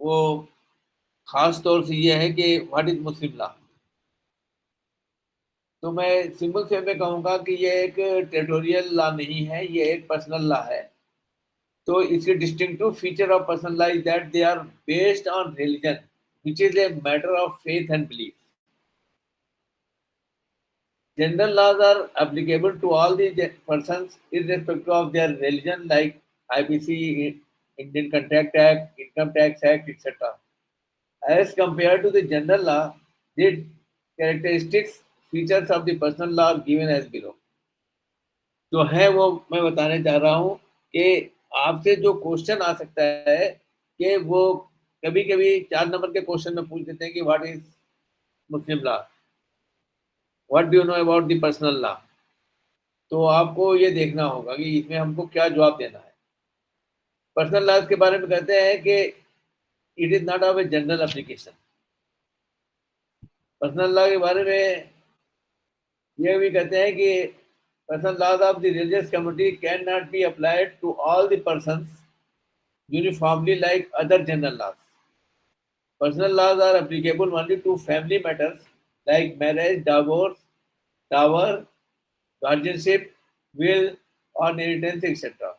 वो खास तौर से ये है कि व्हाट इज मुस्लिम लॉ। तो मैं सिंपल से में कहूँगा कि ये एक टेरिटोरियल लॉ नहीं है, ये एक पर्सनल लॉ है। तो इसके distinctive feature of personal law is that they are based on religion which is a matter of faith and belief. General laws are applicable to all the persons irrespective of their religion, like IPC, Indian Contract Act, Income Tax Act, etc. As compared to the general law, the characteristics, features of the personal law are given as below. जो है वो मैं बताने चाह रहा हूँ कि आपसे जो क्वेश्चन आ सकता है कि वो कभी कभी 4 नंबर के क्वेश्चन में पूछ देते हैं कि what is Muslim law, what do you know about the personal law. तो आपको ये देखना होगा कि इसमें हमको क्या जवाब देना है। पर्सनल लॉज के बारे में कहते हैं कि it is not of a general application. Personal law के बारे में ये भी कहते हैं कि personal laws of the religious community can not be applied to all the persons uniformly like other general laws. Personal laws are applicable only to family matters like marriage, divorce, dower, guardianship, will और inheritance etcetera.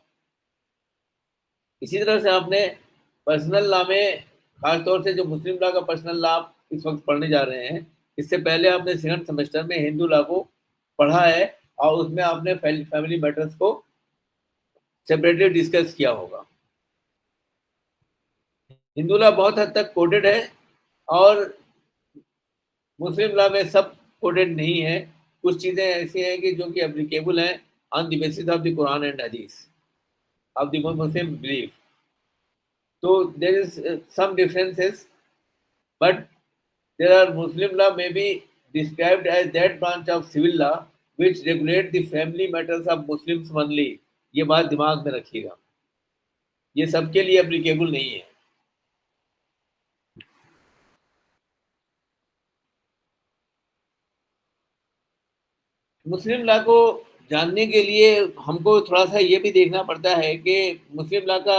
इसी तरह से आपने personal law में खास तौर से जो मुस्लिम लॉ का पर्सनल लॉ आप इस वक्त पढ़ने जा रहे हैं, इससे पहले आपने सेकंड सेमेस्टर में हिंदू लॉ को पढ़ा है और उसमें आपने फैमिली मैटर्स को सेपरेटली डिस्कस किया होगा। हिंदू लॉ बहुत हद तक कोडेड है और मुस्लिम लॉ में सब कोडेड नहीं है। कुछ चीज़ें ऐसी हैं कि जो कि एप्लीकेबल हैं on the basis of the Quran and Hadith of the Muslim belief. तो there is some differences, but there are Muslim law may be described as that branch of civil law which regulate the family matters of Muslims only। ये बात दिमाग में रखिएगा, ये सबके लिए applicable नहीं है। मुस्लिम लॉ को जानने के लिए हमको थोड़ा सा ये भी देखना पड़ता है कि मुस्लिम लॉ का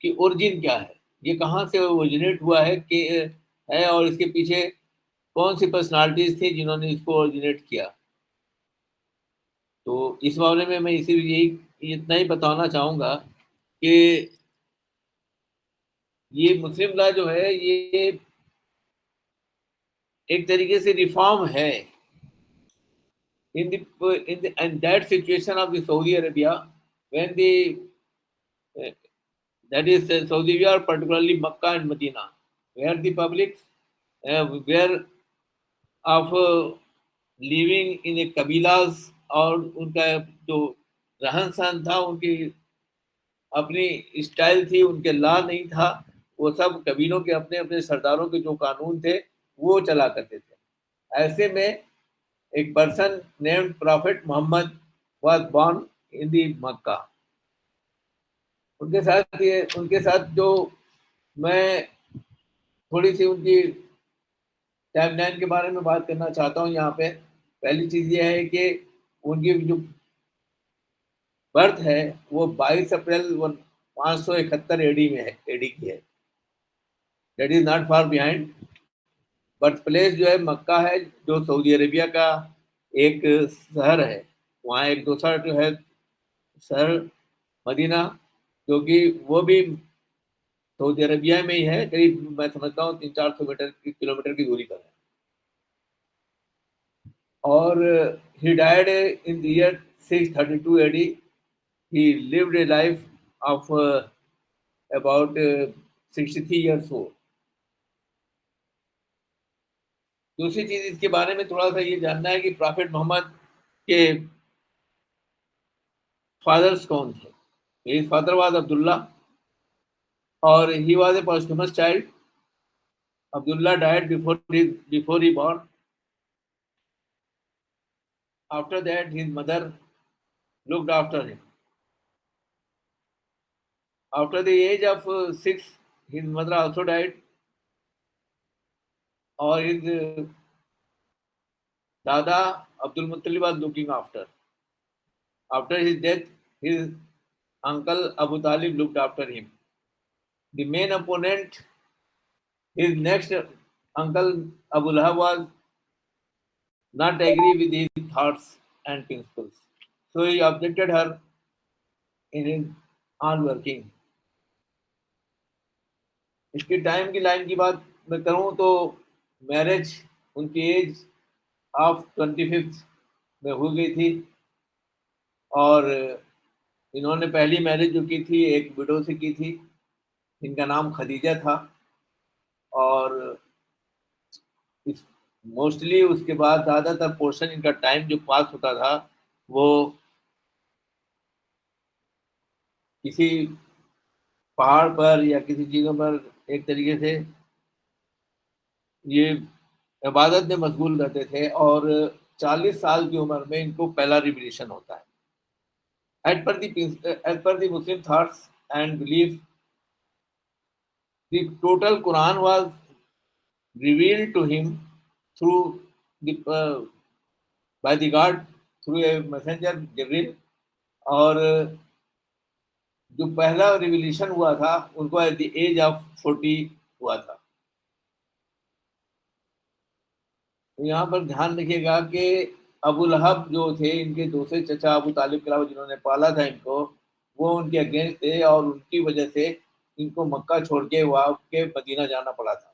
की ओरिजिन क्या है, ये कहाँ से ओरिजिनेट हुआ है कि है और इसके पीछे कौन सी पर्सनालिटीज थी जिन्होंने इसको ओरिजिनेट किया। तो इस मामले में मैं इसी यही इतना ही बताना चाहूँगा कि ये मुस्लिम लॉ जो है ये एक तरीके से रिफॉर्म है in the and that situation of the Saudi Arabia when the that is Saudi Arabia, particularly Makkah and Medina, where the public were of living in a कबीलास और उनका जो रहन सहन था, उनकी अपनी स्टाइल थी, उनके लॉ नहीं था। वो सब कबीलों के अपने अपने सरदारों के जो कानून थे वो चला करते थे। ऐसे में एक person named prophet Muhammad was born in the Mecca. उनके साथ जो मैं थोड़ी सी उनकी टाइमलाइन के बारे में बात करना चाहता हूँ यहाँ पे। पहली चीज़ ये है कि उनकी जो बर्थ है वो 22 अप्रैल 571 एडी में है, एडी की है। That is not far behind. Birth place जो है मक्का है, जो सऊदी अरेबिया का एक शहर है। वहाँ एक दूसरा जो है शहर मदीना, जो कि वो भी सऊदी अरेबिया में ही है, करीब मैं समझता हूँ 300-400 किलोमीटर की दूरी पर है। और he died in the year 632 AD. He lived a life of about 63 years old. दूसरी चीज इसके बारे में थोड़ा सा ये जानना है कि प्रॉफिट मोहम्मद के फादर्स कौन थे। हिज फादर वाज अब्दुल्ला और he was a posthumous child. Abdullah died before he born. After that, his mother looked after him. After the age of 6, his mother also died, or his Dada Abdul Muttalib was looking after. After his death, his uncle Abu Talib looked after him. The main opponent His next uncle Abu Lahab was not agree with his thoughts and principles. So he objected her in his on working. इसके time की line की बात मैं करूं तो marriage उनकी as of 25 में हो गई थी और इन्होंने पहली मैरिज जो की थी एक विडो से की थी इनका नाम खदीजा था और इस मोस्टली उसके बाद ज़्यादातर पोर्शन इनका टाइम जो पास होता था वो किसी पहाड़ पर या किसी चीज़ों पर एक तरीके से ये इबादत में मशगूल रहते थे और 40 साल की उम्र में इनको पहला रिवलेशन होता है as per the Muslim thoughts and belief the total Quran was revealed to him through the by the God through a messenger Jibril और जो पहला रिवलेशन हुआ था उनको एट द एज ऑफ 40 हुआ था। तो यहाँ पर ध्यान रखिएगा कि अबू लहब जो थे इनके दूसरे चचा अबू तालिब के अलावा जिन्होंने पाला था इनको वो उनके अगेंस्ट थे और उनकी वजह से इनको मक्का छोड़ के वहाँ के मदीना जाना पड़ा था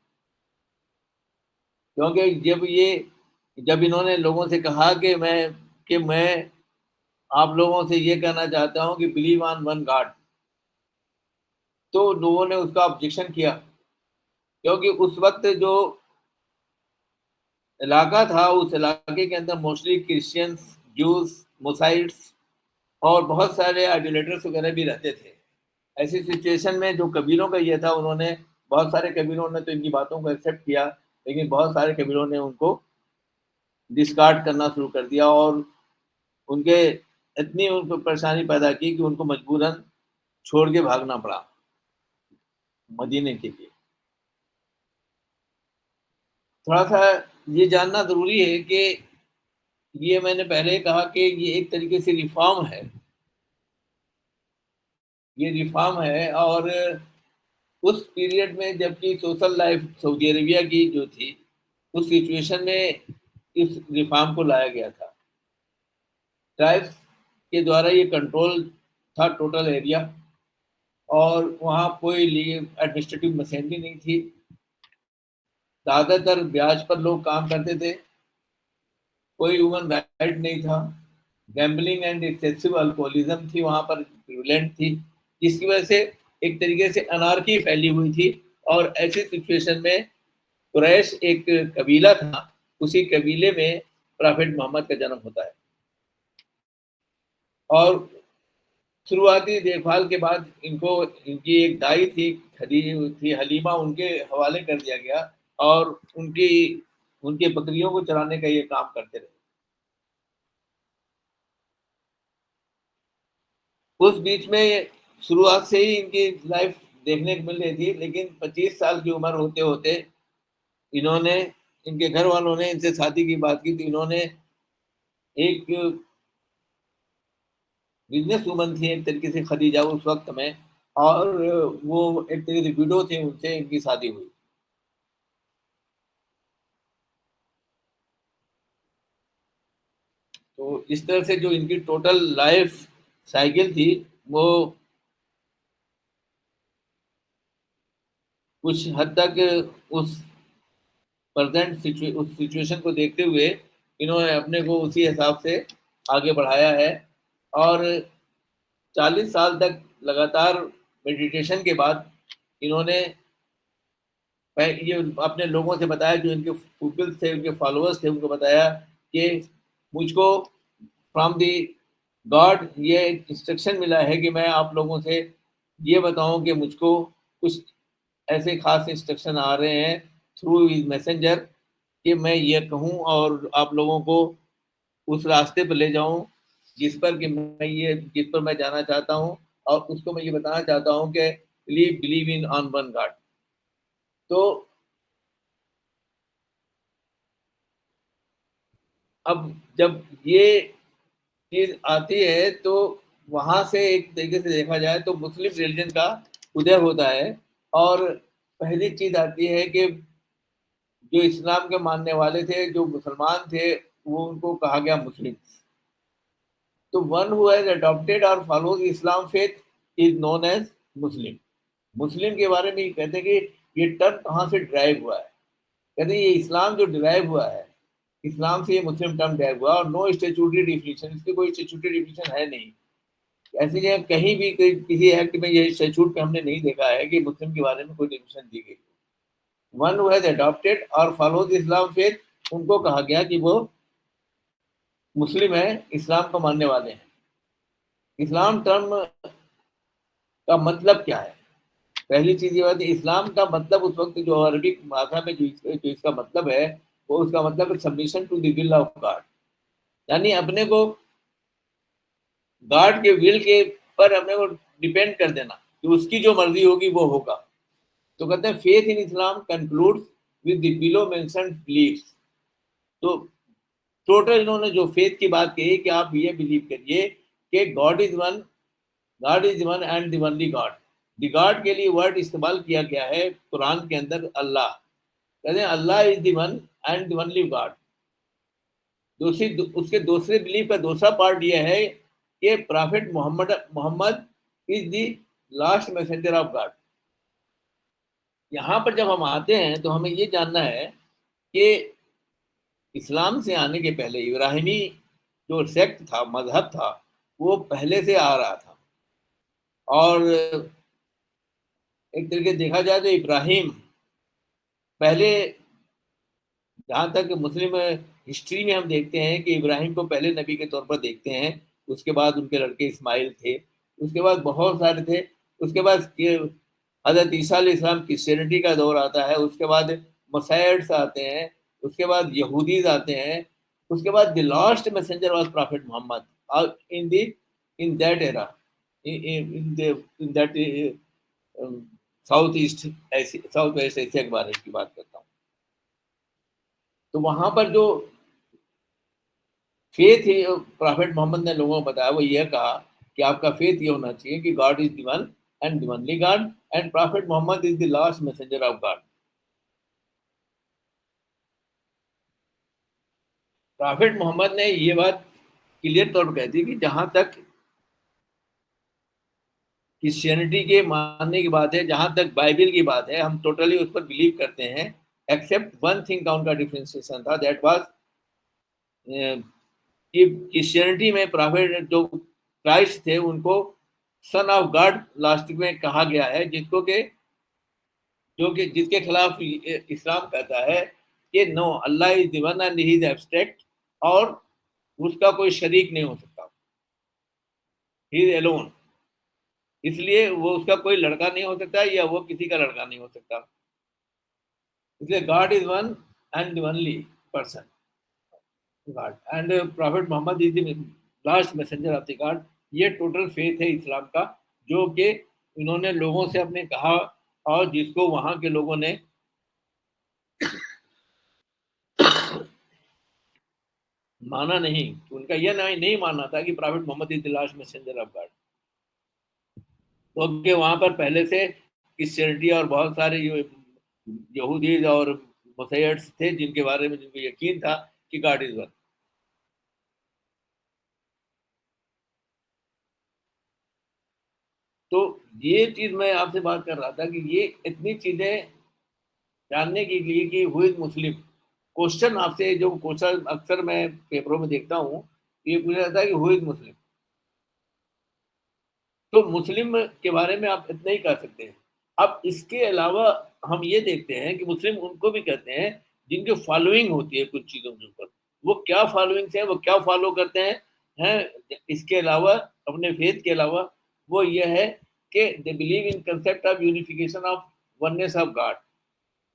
क्योंकि जब इन्होंने लोगों से कहा कि मैं आप लोगों से ये कहना चाहता हूँ कि बिलीव ऑन वन गॉड तो लोगों ने उसका ऑब्जेक्शन किया क्योंकि उस वक्त जो इलाका था उस इलाके के अंदर मोस्टली क्रिश्चियंस जूस मोसाइट्स और बहुत सारे आइडोलेटर्स वगैरह भी रहते थे। ऐसी सिचुएशन में जो कबीलों का ये था उन्होंने बहुत सारे कबीलों ने तो इनकी बातों को एक्सेप्ट किया लेकिन बहुत सारे कबीलों ने उनको डिस्कार्ड करना शुरू कर दिया और उनके इतनी उनको परेशानी पैदा की कि उनको मजबूरन छोड़ के भागना पड़ा मदीने के लिए। थोड़ा सा ये जानना ज़रूरी है कि ये मैंने पहले कहा कि ये एक तरीके से रिफॉर्म है ये रिफॉर्म है और उस पीरियड में जबकि सोशल लाइफ सऊदी अरेबिया की जो थी उस सिचुएशन में इस रिफॉर्म को लाया गया था। ट्राइब्स के द्वारा ये कंट्रोल था टोटल एरिया और वहाँ कोई एडमिनिस्ट्रेटिव मशीनरी नहीं थी। ज़्यादातर ब्याज पर लोग काम करते थे कोई ह्यूमन राइट नहीं था। गैम्बलिंग एंड एक्सेसिव अल्कोहलिज्म थी वहाँ पर प्रिवलेंट थी जिसकी वजह से एक तरीके से अनार्की फैली हुई थी और ऐसी सिचुएशन में कुरैश एक कबीला था उसी कबीले में प्रॉफिट मोहम्मद का जन्म होता है और शुरुआती देखभाल के बाद इनको इनकी एक दाई थी थी हलीमा उनके हवाले कर दिया गया और उनके बकरियों को चलाने का ये काम करते रहे। उस बीच में शुरुआत से ही इनकी लाइफ देखने को मिल रही थी लेकिन 25 साल की उम्र होते होते इन्होंने इनके घर वालों ने इनसे शादी की बात की तो इन्होंने एक बिजनेस वूमन थी एक तरीके से खदीजा उस वक्त में और वो एक तरीके से विडो थे उनसे इनकी शादी हुई। तो इस तरह से जो इनकी टोटल लाइफ साइकिल थी वो कुछ हद तक उस उस सिचुएशन को देखते हुए इन्होंने अपने को उसी हिसाब से आगे बढ़ाया है और 40 साल तक लगातार मेडिटेशन के बाद इन्होंने ये अपने लोगों से बताया जो इनके पीपल्स थे उनके फॉलोअर्स थे उनको बताया कि मुझको फ्रॉम दी गॉड ये इंस्ट्रक्शन मिला है कि मैं आप लोगों से ये बताऊं कि मुझको कुछ ऐसे खास इंस्ट्रक्शन आ रहे हैं थ्रू हिज मैसेंजर कि मैं ये कहूं और आप लोगों को उस रास्ते पर ले जाऊं जिस पर मैं जाना चाहता हूं और उसको मैं ये बताना चाहता हूं कि believe in on one God. तो अब जब ये चीज आती है तो वहां से एक तरीके से देखा जाए तो मुस्लिम रिलीजन का उदय होता है और पहली चीज आती है कि जो इस्लाम के मानने वाले थे, जो मुसलमान थे, वो उनको कहा गया मुस्लिम। तो वन हु हैज अडॉप्टेड और follows Islam faith is known as Muslim. मुस्लिम के बारे में ये कहते हैं कि ये टर्म कहाँ से ड्राइव हुआ है। कहते हैं ये इस्लाम जो ड्राइव हुआ है, इस्लाम से ये मुस्लिम टर्म ड्राइव हुआ, और नो स्टेचुटरी डिफिनेशन, इसकी कोई स्टेचुटरी डिफिनेशन है नहीं। ऐसी जगह कहीं भी किसी एक्ट में ये स्टेचूट पे हमने नहीं देखा है कि मुस्लिम के बारे में कोई डिफिनेशन दी गई। वन हु हैज अडॉप्टेड और फॉलोज इस्लाम फेथ, उनको कहा गया कि वो मुस्लिम है, इस्लाम को मानने वाले हैं। इस्लाम टर्म का मतलब क्या है? पहली चीज ये बात है, इस्लाम का मतलब उस वक्त जो अरबिक भाषा में जो इसका मतलब है, वो उसका मतलब है submission to the will of God, यानी अपने को गॉड के विल के पर अपने को डिपेंड कर देना कि उसकी जो मर्जी होगी वो होगा। तो कहते हैं faith in Islam concludes with the below mentioned beliefs. तो टोटल इन्होंने जो फेथ की बात कही कि आप ये बिलीव करिए कि God is one and the only God. The God के लिए वर्ड इस्तेमाल किया गया है कुरान के अंदर अल्लाह। कहते हैं Allah is the one and the only god. दूसरी उसके दूसरे बिलीफ का दूसरा पार्ट यह है कि prophet Muhammad Muhammad is the last messenger of God. यहाँ पर जब हम आते हैं तो हमें ये जानना है कि इस्लाम से आने के पहले इब्राहिमी जो सेक्ट था, मजहब था, वो पहले से आ रहा था। और एक तरीके से देखा जाए तो इब्राहिम पहले, जहाँ तक मुस्लिम हिस्ट्री में हम देखते हैं कि इब्राहिम को पहले नबी के तौर पर देखते हैं। उसके बाद उनके लड़के इस्माइल थे, उसके बाद बहुत सारे थे। उसके बाद हजरत ईसा अलैहिस्सलाम क्रिश्चियनिटी का दौर आता है, उसके बाद मसाइड्स आते हैं, उसके बाद यहूदीज आते हैं, उसके बाद the last messenger was prophet Muhammad in the in that era, in that south east, south west Asia के बारे की बात करता हूँ। तो वहां पर जो फेथ ही प्रॉफिट मोहम्मद ने लोगों को बताया, वो ये कहा कि आपका फेथ ये होना चाहिए कि God is the one and the only God and prophet Muhammad is the last messenger of God. Prophet Muhammad ने ये बात क्लियर तौर पर कह दी कि जहां तक क्रिश्चियनिटी के मानने की बात है, जहां तक बाइबल की बात है, हम टोटली उस पर बिलीव करते हैं, एक्सेप्ट वन थिंग का उनका डिफ्रेंसिएशन था, दैट वाज कि क्रिश्चियनिटी में प्रॉफिट जो क्राइस्ट थे उनको सन ऑफ गॉड लास्ट में कहा गया है, जिसको के जो कि जिसके खिलाफ इस्लाम कहता है कि no, Allah is the one and he is abstract, और उसका कोई शरीक नहीं हो सकता, ही इज अलोन। इसलिए वो उसका कोई लड़का नहीं हो सकता या वो किसी का लड़का नहीं हो सकता। इसलिए God is one and only person, God and prophet Muhammad is the last messenger of the God. ये टोटल फेथ है इस्लाम का, जो कि इन्होंने लोगों से अपने कहा, और जिसको वहां के लोगों ने माना नहीं। तो उनका यह नहीं मानना था कि prophet Muhammad is the last messenger of God. तो वहां पर पहले से क्रिश्चियनिटी और बहुत सारे यहूदीज और मसैयड्स थे जिनके बारे में जिनको यकीन था कि गॉड इज वन। तो ये चीज मैं आपसे बात कर रहा था कि ये इतनी चीजें जानने के लिए कि हु इज मुस्लिम। क्वेश्चन आपसे जो क्वेश्चन अक्सर मैं पेपरों में देखता हूँ, ये पूछा जाता है कि हु इज मुस्लिम। तो मुस्लिम के बारे में आप इतना ही कह सकते हैं। अब इसके अलावा हम ये देखते हैं कि मुस्लिम उनको भी कहते हैं जिनकी फॉलोइंग होती है कुछ चीजों के ऊपर। वो क्या फॉलोइंग्स है, वो क्या फॉलो करते हैं इसके अलावा, अपने फेथ के अलावा, वो ये है कि they believe in concept of unification of oneness of God.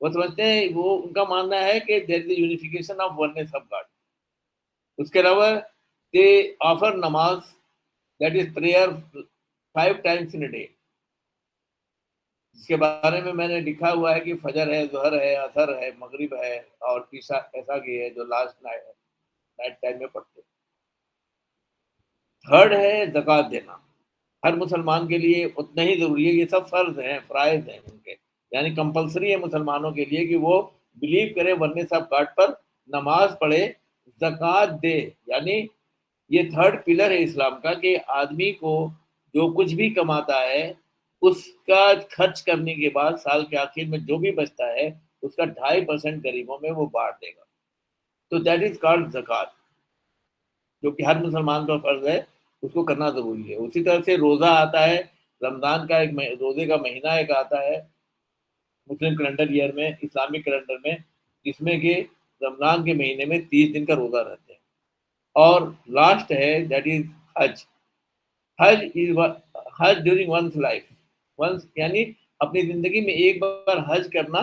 वो समझते हैं, वो उनका मानना है कि there is unification of oneness of God. उसके अलावा they offer namaz, that is prayer 5 times in day, जिसके बारे में मैंने लिखा हुआ है कि फजर है, जोहर है, असर है, मगरिब है, और ईशा ऐसा की है जो लास्ट नाइट टाइम में पढ़ते हैं। थर्ड है ज़कात देना, हर मुसलमान के लिए उतना ही जरूरी है। ये सब फर्ज हैं, फ़राइज़ हैं उनके, यानी कंपलसरी है मुसलमानों के लिए कि वो बिलीव करे, वरने सब कार्ड पर नमाज पढ़े, ज़कात दे। यानी ये थर्ड पिलर है इस्लाम का कि आदमी को जो कुछ भी कमाता है उसका खर्च करने के बाद साल के आखिर में जो भी बचता है उसका 2.5% गरीबों में वो बांट देगा। तो दैट इज कॉल्ड ज़कात, जो कि हर मुसलमान का फर्ज है, उसको करना जरूरी है। उसी तरह से रोजा आता है, रमजान का एक रोजे का महीना एक आता है मुस्लिम कैलेंडर ईयर में, इस्लामिक कैलेंडर में, जिसमें कि रमजान के महीने में 30 दिन का रोजा रहते हैं। और लास्ट है दैट इज हज। हज इज हज ड्यूरिंग वंस लाइफ, वंस यानी अपनी जिंदगी में एक बार हज करना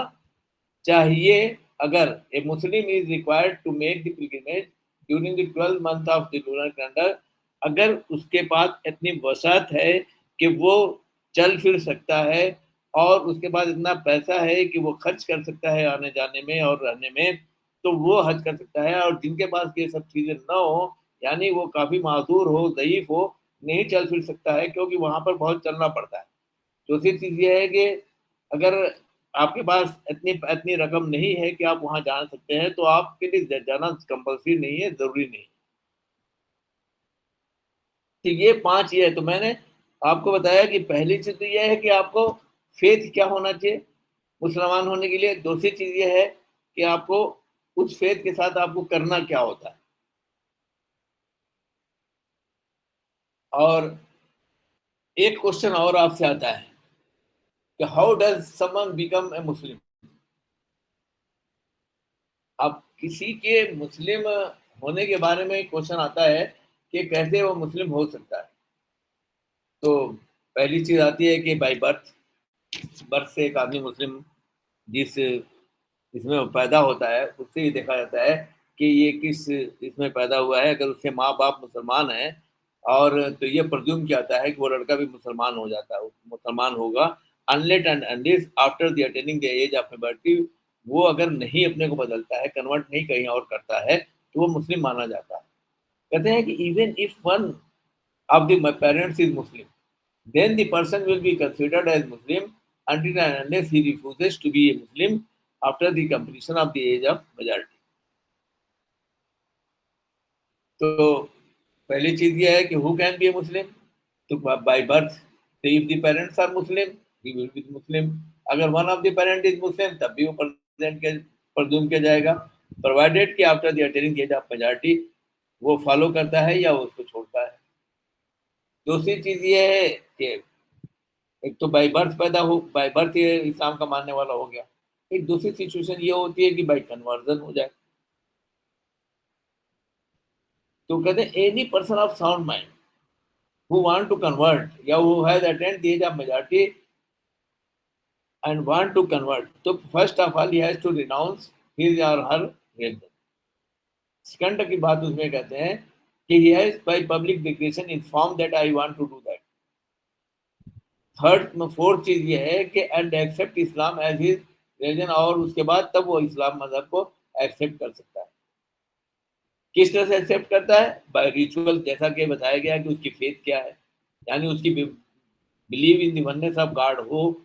चाहिए। अगर a Muslim is required to make the pilgrimage during the 12 month of the lunar calendar, अगर उसके पास इतनी वसात है कि वो चल फिर सकता है और उसके पास इतना पैसा है कि वो खर्च कर सकता है आने जाने में और रहने में, तो वो हज कर सकता है। और जिनके पास ये सब चीजें ना हो, यानी वो काफी माजूर हो, ज़ईफ हो, नहीं चल फिर सकता है, क्योंकि वहां पर बहुत चलना पड़ता है। दूसरी चीज ये है कि अगर आपके पास इतनी इतनी रकम नहीं है कि आप वहां जा सकते हैं, तो आपके लिए जाना कंपल्सरी नहीं है, जरूरी नहीं। ठीक, ये 5 ये है। तो मैंने आपको बताया कि पहली चीज तो ये है कि आपको फेथ क्या होना चाहिए मुसलमान होने के लिए। दूसरी चीज ये है कि आपको उस फेथ के साथ आपको करना क्या होता है। और एक क्वेश्चन और आपसे आता है कि how does someone become a Muslim. अब किसी के मुस्लिम होने के बारे में क्वेश्चन आता है कि कैसे वो मुस्लिम हो सकता है। तो पहली चीज आती है कि बाय बर्थ, बर्थ से एक आदमी मुस्लिम जिस इसमें वो पैदा होता है उससे ये देखा जाता है कि ये किस इसमें पैदा हुआ है। अगर उसके माँ बाप मुसलमान हैं और तो ये प्रज्यूम किया जाता है कि वो लड़का भी मुसलमान हो जाता है, मुसलमान होगा। Unlet and unless after the attaining the age of maturity, वो अगर नहीं अपने को बदलता है, कन्वर्ट नहीं कहीं और करता है, तो वो मुस्लिम माना जाता है। कहते हैं कि even if one of the parents is Muslim, then the person will be considered as Muslim until and unless he refuses to be a Muslim after the completion of the age of majority. तो पहली चीज ये है कि who can be a Muslim. तो by birth, if the parents are Muslim he will be Muslim. अगर one of the parent is Muslim तब भी वो प्रेजेंट के प्रज्यूम किया जाएगा, प्रोवाइडेड कि after the attaining age of majority वो फॉलो करता है या वो उसको छोड़ता है। दूसरी चीज ये है कि एक तो बाई बर्थ पैदा हो, बाई बर्थ ये इस्लाम का मानने वाला हो गया। एक दूसरी सिचुएशन ये होती है कि बाई कन्वर्जन हो जाए। तो कहते हैं any person of sound mind who want to convert या who has attend the age of majority and want to convert, तो first of all he has to renounce his or her religion. Second की बात उसमें कहते हैं कि he has by public declaration inform that I want to do that. Third fourth चीज ये है कि and accept Islam as his religion, और उसके बाद तब वो इस्लाम मजहब को एक्सेप्ट कर सकता है। किस तरह से एक्सेप्ट करता है? बाय रिचुअल, जैसा कि बताया गया कि उसकी फेथ क्या है, यानी उसकी believe in the oneness of God हो,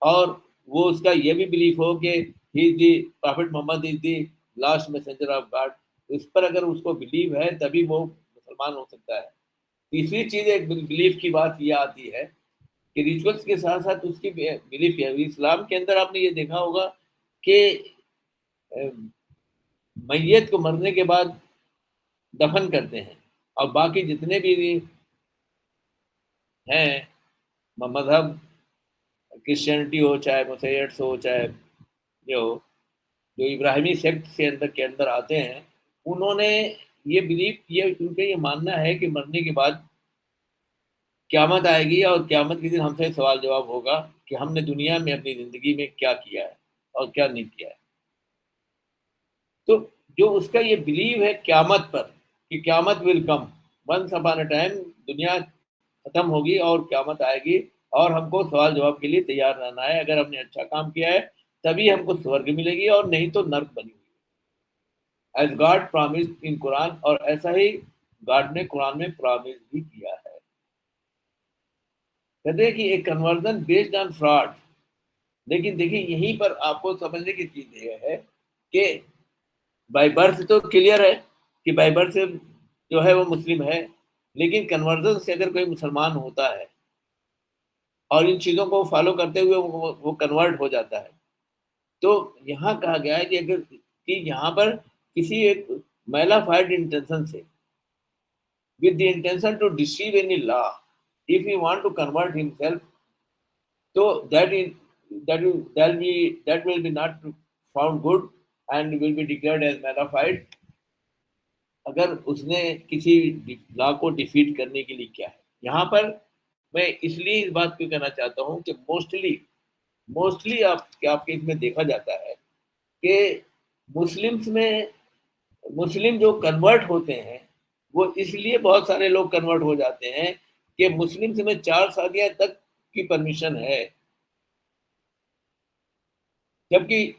और वो उसका ये भी बिलीव हो कि he the prophet Muhammad is the last messenger of God. इस पर अगर उसको बिलीव है तभी वो मुसलमान हो सकता है। तीसरी चीज एक बिलीफ की बात ये आती है कि रिचुअल्स के साथ साथ उसकी बिलीफ है। इस्लाम के अंदर आपने ये देखा होगा कि मैयत को मरने के बाद दफन करते हैं, और बाकी जितने भी हैं मजहब, क्रिश्चियनिटी हो चाहे मुसैयट्स हो चाहे ये हो, जो इब्राहिमी सेक्ट से अंदर के अंदर आते हैं, उन्होंने ये बिलीफ, ये उनका ये मानना है कि मरने के बाद क़यामत आएगी और क़यामत के दिन हमसे सवाल जवाब होगा कि हमने दुनिया में अपनी ज़िंदगी में क्या किया है और क्या नहीं किया है। तो जो उसका ये बिलीव है क़यामत पर कि क़यामत will come, once upon a time दुनिया खत्म होगी और क़यामत आएगी और हमको सवाल जवाब के लिए तैयार रहना है। अगर हमने अच्छा काम किया है तभी हमको स्वर्ग मिलेगी और नहीं तो नर्क बनी हुई, एज गॉड प्रॉमिस इन कुरान। और ऐसा ही गॉड ने कुरान में प्रॉमिस भी किया है। कहते हैं कि एक कन्वर्जन बेस्ड ऑन फ्रॉड लेकिन देखिए यहीं पर आपको समझने की चीज ये है कि बाय बर्थ तो क्लियर है कि बाय बर्थ जो है वो मुस्लिम है, लेकिन कन्वर्जन से अगर कोई मुसलमान होता है और इन चीजों को फॉलो करते हुए वो कन्वर्ट हो जाता है, तो यहाँ कहा गया है कि अगर कि यहाँ पर किसी एक मैलाफाइड इंटेंशन से, with the intention to deceive any law, if he want to convert himself, so that will be not found good and will be declared as bona fide अगर उसने किसी लॉ को डिफीट करने के लिए किया है। यहाँ पर मैं इसलिए इस बात को कहना चाहता हूँ कि मोस्टली मोस्टली आपके इसमें देखा जाता है कि मुस्लिम्स में मुस्लिम जो कन्वर्ट होते हैं वो इसलिए बहुत सारे लोग कन्वर्ट हो जाते हैं कि मुस्लिम्स में 4 शादियां तक की परमिशन है, जबकि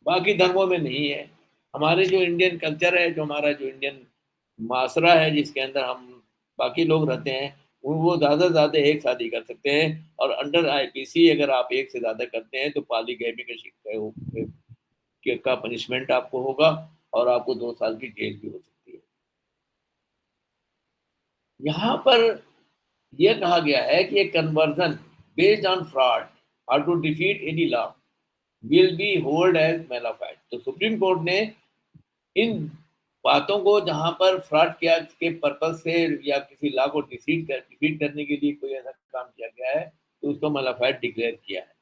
बाकी धर्मों में नहीं है। हमारे जो इंडियन कल्चर है, जो हमारा जो इंडियन माशरा है जिसके अंदर हम बाकी लोग रहते हैं, वो ज़्यादा से ज़्यादा एक शादी कर सकते हैं, और अंडर आईपीसी अगर आप एक से ज़्यादा करते हैं तो पॉलीगैमी का पनिशमेंट आपको होगा और आपको 2 साल की जेल भी हो सकती है। यहाँ पर यह कहा गया है कि कन्वर्जन बेस्ड ऑन फ्रॉड और to defeat any law will be hold as mala fide. तो सुप्रीम कोर्ट ने इन बातों को, जहां पर फ्रॉड किया के पर्पज से या किसी लॉ को डिफीट करने के लिए कोई ऐसा काम किया गया है, तो उसको मेलाफाइड डिक्लेयर किया है।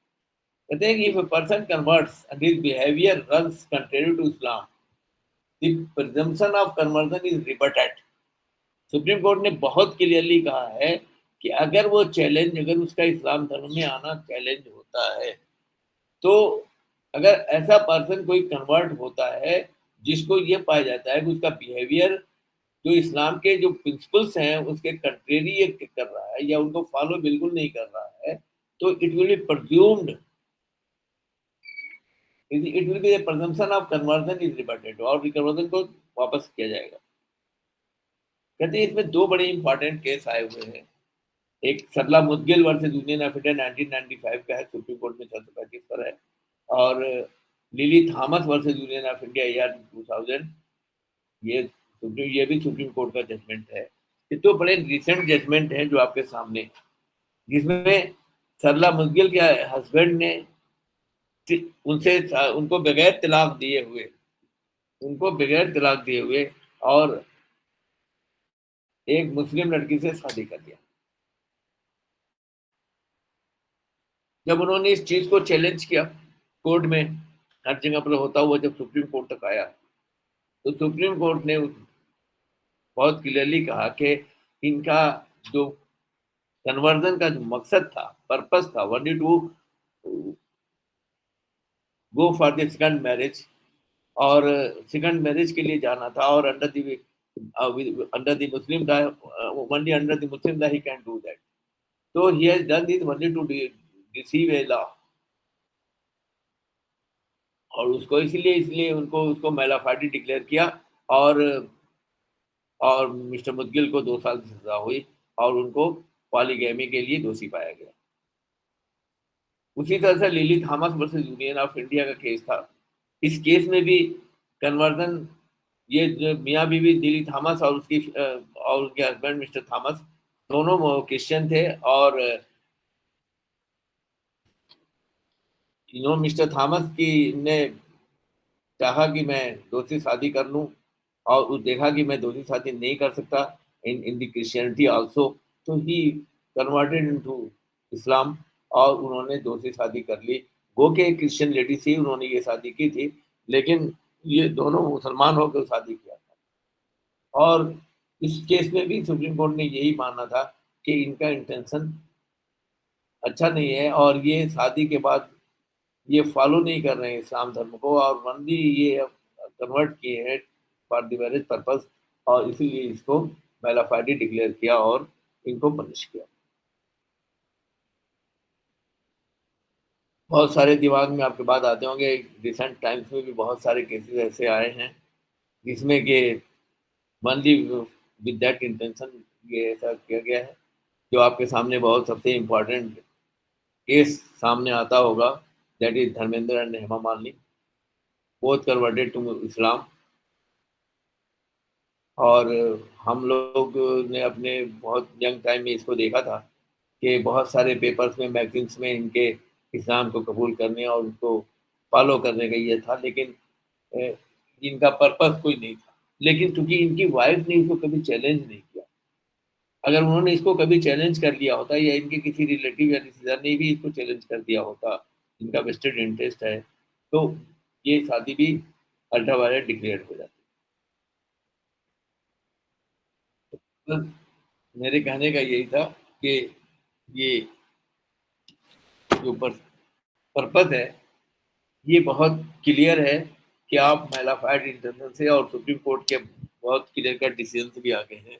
कहते हैं कि if a person converts and his behaviour runs counter to Islam, the presumption of conversion is rebutted. Supreme court ने बहुत क्लियरली कहा है कि अगर वो चैलेंज, अगर उसका इस्लाम धर्म में आना चैलेंज होता है, तो अगर ऐसा पर्सन कोई कन्वर्ट होता है जिसको ये पाया जाता है कि उसका बिहेवियर जो इस्लाम के जो प्रिंसिपल्स हैं उसके कंट्रेरी ये कर रहा है या उनको फॉलो बिल्कुल नहीं कर रहा है, तो it will be presumption of conversion is rebutted, और कन्वर्जन को वापस किया जाएगा। कहते हैं इसमें 2 बड़े इंपॉर्टेंट केस आए हुए हैं। एक Sarla Mudgil versus union of India 1995 का है, सुप्रीम कोर्ट में 435 पर है, और lily Thomas versus union of India year 2000, ये भी सुप्रीम कोर्ट का जजमेंट है। ये 2 बड़े रिसेंट जजमेंट हैं जो आपके सामने, जिसमें सरला मुदगिल के हस्बैंड ने उनसे उनको बगैर तलाक दिए हुए और एक मुस्लिम लड़की से शादी कर दिया। जब उन्होंने इस चीज को चैलेंज किया कोर्ट में, हर जगह पर होता हुआ जब सुप्रीम कोर्ट तक आया, तो सुप्रीम कोर्ट ने बहुत क्लियरली कहा कि इनका जो कन्वर्जन का जो मकसद था, पर्पस था, only to go for the second marriage, और सेकंड मैरिज के लिए जाना था, और अंडर द मुस्लिम दा, ओनली अंडर द मुस्लिम दा ही कैन डू दैट। तो he has done this only to receive a law, और उसको इसलिए इसलिए उनको उसको मेलाफाइडी डिक्लेयर किया, और मिस्टर मुदगिल को 2 साल की सजा हुई और उनको पॉलीगैमी के लिए दोषी पाया गया। उसी तरह से lily Thomas versus union of India का केस था। इस केस में भी कन्वर्जन, ये जो मियाँ बीवी लिली थॉमस और और उसके हस्बैंड मिस्टर थॉमस दोनों क्रिश्चियन थे, और मिस्टर थॉमस की ने चाहा कि मैं दूसरी शादी कर लूं, और देखा कि मैं दूसरी शादी नहीं कर सकता इन इन द क्रिश्चियनिटी आल्सो, तो ही कन्वर्टेड इनटू इस्लाम, और उन्होंने दूसरी शादी कर ली। गो के क्रिश्चियन लेडी से उन्होंने ये शादी की थी, लेकिन ये दोनों मुसलमान होकर शादी किया था। और इस केस में भी सुप्रीम कोर्ट ने यही माना था कि इनका इंटेंशन अच्छा नहीं है, और ये शादी के बाद ये फॉलो नहीं कर रहे हैं इस्लाम धर्म को, और वनली ये कन्वर्ट किए हैं फॉर द मैरिज पर्पस, और इसीलिए इसको मेलाफाइडी डिक्लेयर किया और इनको पनिश किया। बहुत सारे दिमाग में आपके बात आते होंगे, रिसेंट टाइम्स में भी बहुत सारे केसेस ऐसे आए हैं जिसमें कि वनली विद दैट इंटेंशन ये ऐसा किया गया है। जो आपके सामने बहुत सबसे इम्पोर्टेंट केस सामने आता होगा, that is Dharmendra and Hema Malini, both converted to Islam. और हम लोग ने अपने बहुत यंग टाइम में इसको देखा था कि बहुत सारे पेपर्स में, मैगजीन्स में इनके इस्लाम को कबूल करने और उसको फॉलो करने का ये था, लेकिन इनका पर्पस कोई नहीं था। लेकिन चूंकि इनकी वाइफ ने इसको कभी चैलेंज नहीं किया, अगर उन्होंने इसको कभी चैलेंज कर लिया होता या इनके किसी रिलेटिव या रिश्तेदार ने भी इसको चैलेंज कर दिया होता, इनका वेस्टेड इंटरेस्ट है, तो ये शादी भी अल्ट्रा वायलेट डिक्लेयर हो जाती। तो मेरे कहने का यही था कि ये जो पर्पस है ये बहुत क्लियर है कि आप मेलाफाइड इंटरनल से और सुप्रीम कोर्ट के बहुत क्लियर कट डिसीजन से भी आ गए हैं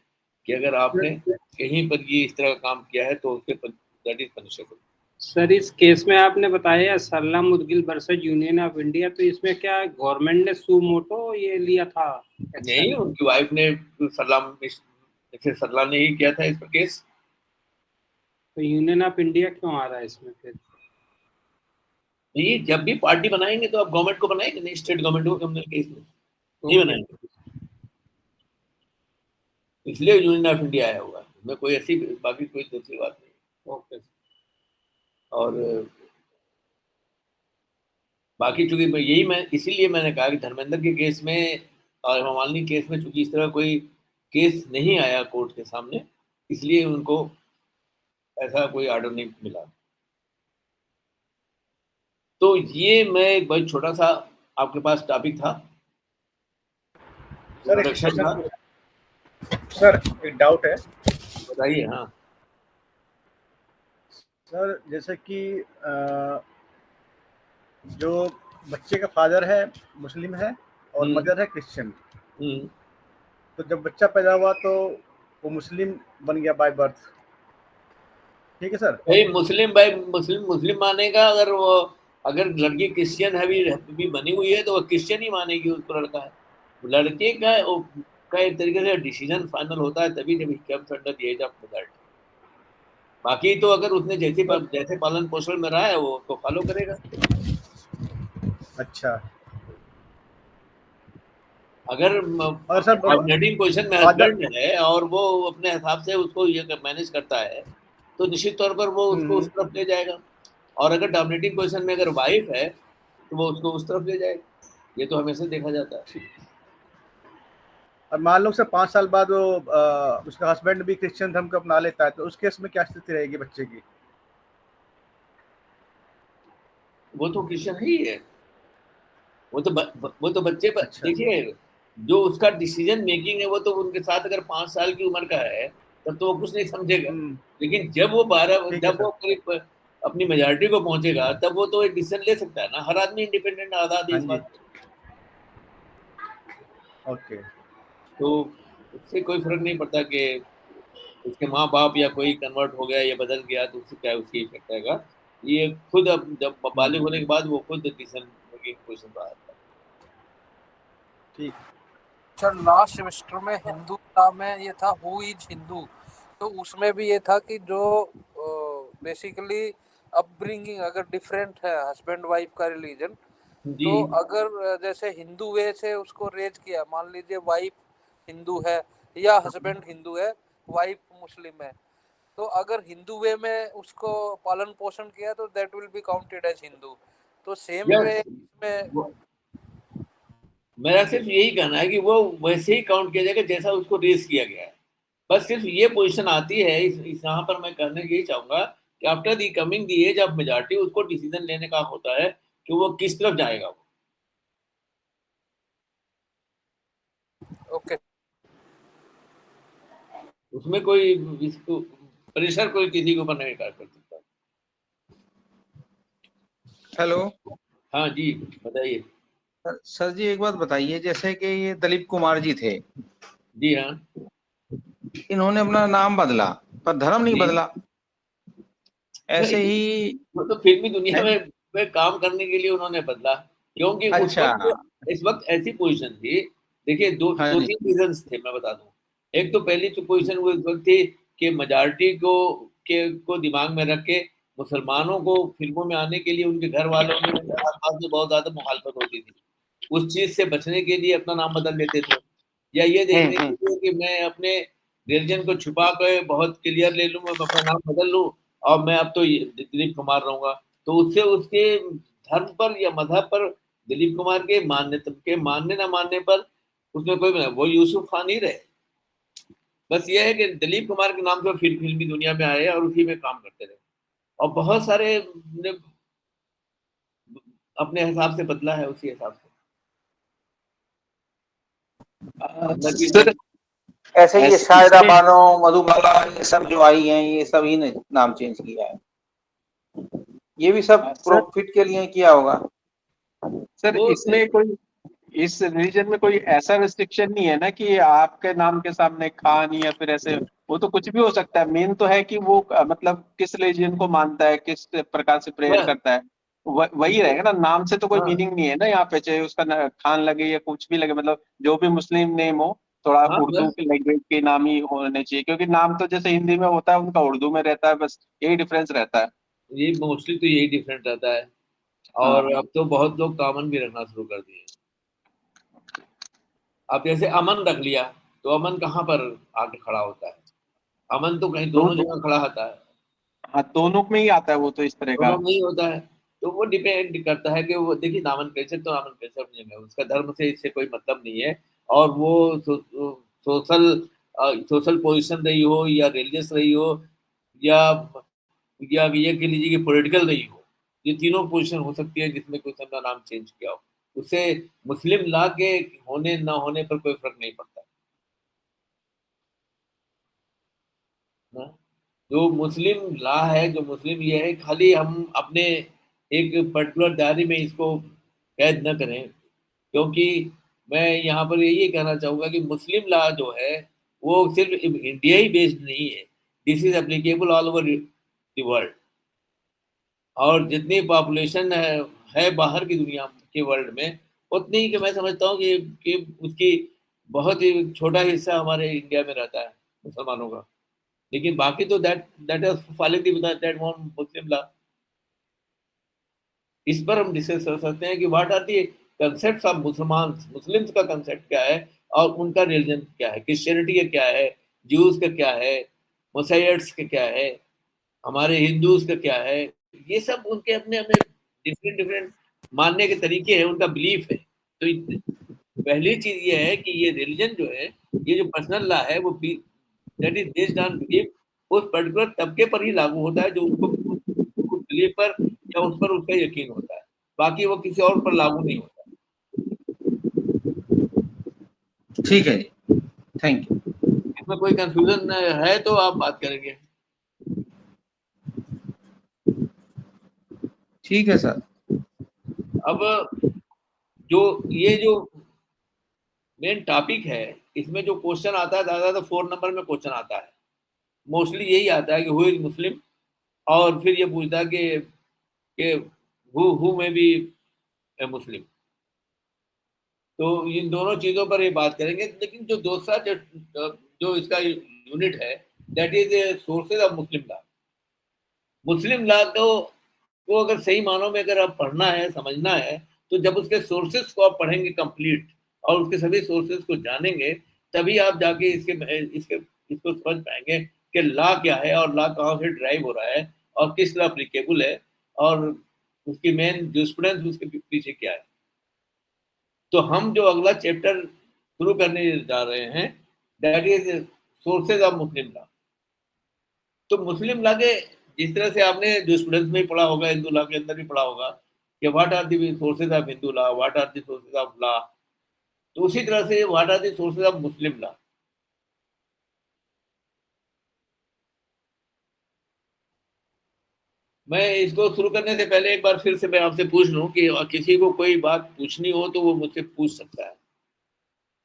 कि अगर आपने कहीं पर ये इस तरह का काम किया है तो उसके दैट इज पनिशेबल। सर, इस केस में आपने बताया Sarla Mudgil versus union of India, तो इसमें क्या गवर्नमेंट ने सू मोटो ये लिया था? नहीं, उनकी वाइफ ने सरला ने ही किया था इस पर केस। तो यूनियन ऑफ इंडिया क्यों आ रहा है इसमें फिर? ये जब भी पार्टी बनाएंगे तो आप गवर्नमेंट को बनाएंगे, नहीं स्टेट गवर्नमेंट को क्रिमिनल केस में नहीं बनाएंगे, इसलिए यूनियन ऑफ इंडिया आया होगा। मैं कोई ऐसी बाकी कोई दूसरी बात नहीं। ओके। और बाकी चूंकि मैं इसीलिए मैंने कहा कि धर्मेंद्र के केस में और मालिनी केस में चूंकि इस तरह कोई केस नहीं आया कोर्ट के सामने, इसलिए उनको ऐसा कोई ऑर्डर नहीं मिला। तो ये मैं एक बहुत छोटा सा आपके पास टॉपिक था, इंट्रोडक्शन था। सर एक डाउट है, बताइए। हाँ सर, जैसे कि जो बच्चे का फादर है मुस्लिम है और मदर है क्रिश्चियन, तो जब बच्चा पैदा हुआ तो वो मुस्लिम बन गया बाय बर्थ, ठीक है सर? भाई मुस्लिम मानेगा। अगर लड़की क्रिश्चियन है भी बनी हुई है तो वो क्रिश्चियन ही मानेगी, उसको लड़का है। लड़के का एक तरीके से डिसीजन फाइनल होता है तभी जब he comes under the age of majority. बाकी तो अगर उसने जैसे पालन पोषण में रहा है वो उसको फॉलो करेगा। अच्छा, अगर डॉमिनेटिंग पोजीशन में हस्बैंड है और वो अपने हिसाब से उसको ये मैनेज करता है तो निश्चित तौर पर वो उसको उस तरफ ले जाएगा, और अगर डोमिनेटिंग पोजीशन में अगर वाइफ है तो वो उसको उस तरफ ले जाएगा। ये तो हमेशा देखा जाता है। और मान लो सर 5 साल बाद वो उसका हस्बैंड भी क्रिश्चियन धर्म को अपना लेता है, तो उस केस में क्या स्थिति रहेगी बच्चे की? वो तो क्रिश्चियन ही है, वो तो बच्चे पर। अच्छा। देखिए, जो उसका डिसीजन मेकिंग है वो तो उनके साथ अगर 5 साल की उम्र का है तब तो वो कुछ नहीं समझेगा, लेकिन जब वो करीब अपनी मेजॉरिटी को पहुंचेगा तब वो तो एक डिसीजन ले सकता है ना। हर आदमी इंडिपेंडेंट आजाद है इस बात में। ओके, तो उससे कोई फर्क नहीं पड़ता कि उसके माँ बाप या कोई कन्वर्ट हो गया या बदल गया तो उससे क्या उसकी इफेक्ट आएगा। ये खुद अब जब बालिग होने के बाद वो खुद डिसीजन मेकिंग पोजीशन पर आता है। ठीक। सर लास्ट सेमेस्टर में हिंदू था, में ये था हु इज हिंदू, तो उसमें भी ये था कि जो बेसिकली अपब्रिंगिंग अगर डिफरेंट है हस्बैंड वाइफ का रिलीजन, तो अगर जैसे हिंदू वे से उसको रेज किया, मान लीजिए वाइफ हिंदू है या हस्बैंड हिंदू है, वाइफ मुस्लिम है, तो अगर हिंदू वे में उसको पालन पोषण किया तो that will be counted as Hindu. तो सेम वे में मेरा सिर्फ यही कहना है कि वो वैसे ही काउंट किया जाएगा जैसा उसको रेस किया गया है। बस सिर्फ ये पोजीशन आती है इस यहाँ पर मैं कहने यही चाहूंगा कि after the coming the age of majority उसको डिसीजन लेने का होता है कि वो किस तरफ जाएगा। वो ओके, उसमें कोई प्रेशर कोई किसी के ऊपर नहीं कर सकता। हेलो। हाँ जी, बताइए। सर जी एक बात बताइए, जैसे कि ये दिलीप कुमार जी थे। जी हाँ। इन्होंने अपना नाम बदला पर धर्म नहीं बदला, ऐसे ही वो तो फिल्मी दुनिया में काम करने के लिए उन्होंने बदला, क्योंकि अच्छा। इस वक्त ऐसी पोजीशन थी। देखिए, दो तीन रीजंस थे, मैं बता दूं। एक तो पहली तो पोजीशन वो इस वक्त थी कि मेजॉरिटी को दिमाग में रख के मुसलमानों को फिल्मों में आने के लिए उनके घर वालों में आसपास में बहुत ज्यादा मुखालफत होती थी, उस चीज से बचने के लिए अपना नाम बदल लेते थे, या ये देखने के लिए कि मैं अपने रिलीजन को छुपा कर बहुत क्लियर ले लूं, मैं अपना नाम बदल लूं और मैं अब तो दिलीप कुमार रहूंगा, तो उससे उसके धर्म पर या मजहब पर, दिलीप कुमार के मानने ना मानने पर उसमें कोई, वो यूसुफ खान ही रहे। बस ये है कि दिलीप कुमार के नाम से फिल्मी दुनिया में आए और उसी में काम करते रहे, और बहुत सारे ने अपने हिसाब से बदला है उसी हिसाब से। सर ऐसे ये शायरा बानो, मधुबाला, ये सब जो आई हैं, ये सभी ने नाम चेंज किया है, ये भी सब प्रॉफिट के लिए किया होगा सर। इसमें कोई, इस रिलीजन में कोई ऐसा रेस्ट्रिक्शन नहीं है ना कि आपके नाम के सामने खान या फिर ऐसे, वो तो कुछ भी हो सकता है। मेन तो है कि वो मतलब किस रिलीजन को मानता है, किस प्रकार से प्रेयर करता है, वही रहेगा ना। नाम से तो कोई मीनिंग नहीं है ना यहाँ पे, चाहे उसका खान लगे या कुछ भी लगे, मतलब जो भी मुस्लिम नेम हो, थोड़ा उर्दू की लैंग्वेज के नाम ही होने चाहिए, क्योंकि नाम तो जैसे हिंदी में होता है उनका उर्दू में रहता है, बस यही डिफरेंस रहता है। ये मोस्टली तो यही डिफरेंट रहता है, और अब तो बहुत लोग कॉमन भी रखना शुरू कर दिए। अब जैसे अमन रख लिया, तो अमन कहाँ पर आके खड़ा होता है? अमन तो कहीं दोनों जगह खड़ा होता है। हाँ, दोनों में ही आता है वो तो इस तरह का। दोनों में ही होता है, तो वो डिपेंड करता है कि वो, देखिए नामन कैसे, तो नामन कैसे अपनी जगह, उसका धर्म से इससे कोई मतलब नहीं है, और वो सोशल सोशल पोजीशन रही हो या रिलीजियस रही हो या ये कह लीजिए कि पॉलिटिकल रही हो, ये तीनों पोजीशन हो सकती है जिसमें कोई अपना नाम चेंज किया हो, उससे मुस्लिम लॉ के होने ना होने पर कोई फर्क नहीं पड़ता ना। जो मुस्लिम लॉ है, जो मुस्लिम ये है, खाली हम अपने एक पर्टिकुलर दायरे में इसको कैद न करें, क्योंकि मैं यहाँ पर यही कहना चाहूँगा कि मुस्लिम लॉ जो है वो सिर्फ इंडिया ही बेस्ड नहीं है, this is applicable all over the world, और जितनी पॉपुलेशन है बाहर की दुनिया के वर्ल्ड में, उतनी ही कि मैं समझता हूँ कि उसकी बहुत ही छोटा हिस्सा हमारे इंडिया में रहता है मुसलमानों का, लेकिन बाकी तो that is following that one Muslim law. इस पर हम डिस्कस कर सकते हैं कि what are the concepts of Musalman, Muslims का कंसेप्ट क्या है और उनका रिलीजन क्या है, क्रिश्चियनिटी का क्या है, ज्यूज का क्या है, मुसैयड्स का क्या है, हमारे हिंदूज का क्या है, ये सब उनके अपने अपने डिफरेंट डिफरेंट मानने के तरीके हैं, उनका बिलीफ है। तो पहली चीज ये है कि ये रिलीजन जो है, ये जो पर्सनल लॉ है, वो that is based on belief, उस पर्टिकुलर तबके पर ही लागू होता है जो उनको बिलीफ पर या उस पर उसका यकीन होता है, बाकी वो किसी और पर लागू नहीं होता। ठीक है जी, थैंक यू। इसमें कोई कंफ्यूजन है तो आप बात करेंगे। ठीक है सर। अब ये जो मेन टॉपिक है, इसमें जो क्वेश्चन आता है ज्यादा तो 4 नंबर में क्वेश्चन आता है, मोस्टली यही आता है कि हु इज मुस्लिम, और फिर ये पूछता है कि हु में बी ए मुस्लिम। तो इन दोनों चीजों पर ये बात करेंगे, लेकिन जो दूसरा जो इसका यूनिट है, that is sources of Muslim law. Muslim law को अगर सही मानों में अगर आप पढ़ना है, समझना है, तो जब उसके सोर्सेज को आप पढ़ेंगे कंप्लीट और उसके सभी सोर्सेज को जानेंगे, तभी आप जाके इसको समझ पाएंगे कि लॉ क्या है और लॉ कहाँ से ड्राइव हो रहा है और किस लॉ एप्लीकेबल है और उसकी मेन जूरिस्प्रूडेंस उसके पीछे क्या है। तो हम जो अगला चैप्टर शुरू करने जा रहे हैं, that is sources of Muslim law. तो मुस्लिम लॉ के जिस तरह से आपने जूरिस्प्रूडेंस में पढ़ा होगा, हिंदू लॉ के अंदर भी पढ़ा होगा कि what are the sources of Hindu law, what are the sources of law, तो उसी तरह से what are the sources of Muslim law. मैं इसको शुरू करने से पहले एक बार फिर से मैं आपसे पूछ लूं कि किसी को कोई बात पूछनी हो तो वो मुझसे पूछ सकता है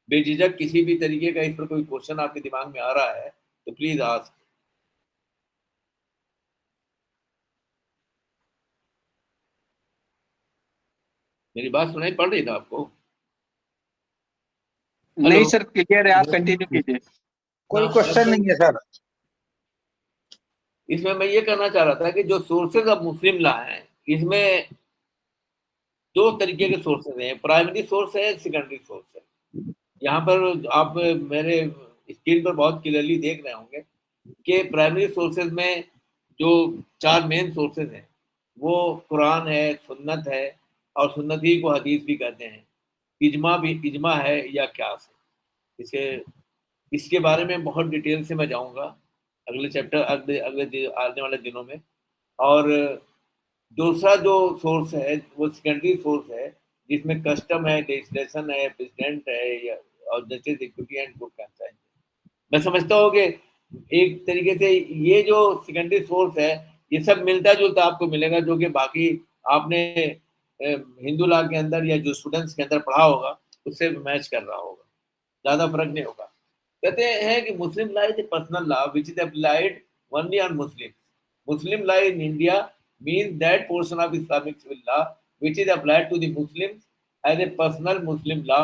बेझिझक, किसी भी तरीके का इस पर कोई क्वेश्चन आपके दिमाग में आ रहा है तो प्लीज आस्क। मेरी बात सुनाई पड़ रही था आपको? नहीं सर, क्लियर है, आप कंटिन्यू कीजिए। कोई क्वेश्चन नहीं है सर। इसमें मैं ये कहना चाह रहा था कि जो सोर्सेज ऑफ मुस्लिम लॉ है, इसमें दो तरीके के सोर्सेज हैं, प्राइमरी सोर्स है, सेकेंडरी सोर्स है। यहाँ पर आप मेरे स्क्रीन पर बहुत क्लियरली देख रहे होंगे कि प्राइमरी सोर्सेज में जो 4 मेन सोर्सेज हैं वो कुरान है, सुन्नत है, और सुन्नत ही को हदीस भी कहते हैं, इजमा है या क्यास है। इसके बारे में बहुत डिटेल से मैं जाऊंगा अगले चैप्टर, अगले आने वाले दिनों में। और दूसरा जो सोर्स है वो सेकेंडरी सोर्स है, जिसमें कस्टम है, लेजिस्लेशन है, प्रेसिडेंट है, और justice, equity and good conscience. मैं समझता हूँ कि एक तरीके से ये जो सेकेंडरी सोर्स है ये सब मिलता जुलता आपको मिलेगा, जो कि बाकी आपने हिंदू लॉ के अंदर या जो स्टूडेंट्स के अंदर पढ़ा होगा उससे मैच कर रहा होगा, ज्यादा फर्क नहीं होगा। कहते हैं कि मुस्लिम law is a personal law which is applied only on Muslim. Muslim law in India means that portion of Islamic civil law which is applied to the Muslims as a personal Muslim law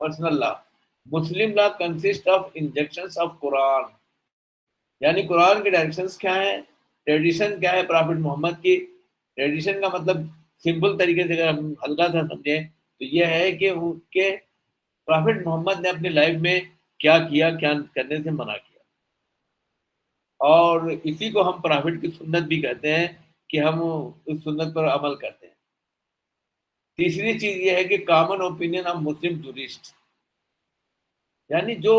personal law. Muslim law consists of injunctions of Quran, यानी कुरान के directions क्या है, tradition क्या है profit Mohammad की। Tradition का मतलब simple तरीके से अगर हम हल्का सा समझें तो यह है कि उनके प्रॉफिट मोहम्मद ने अपनी लाइफ में क्या किया, क्या करने से मना किया, और इसी को हम प्रॉफिट की सुन्नत भी कहते हैं कि हम उस सुन्नत पर अमल करते हैं। तीसरी चीज ये है कि common opinion of Muslim jurist, यानी जो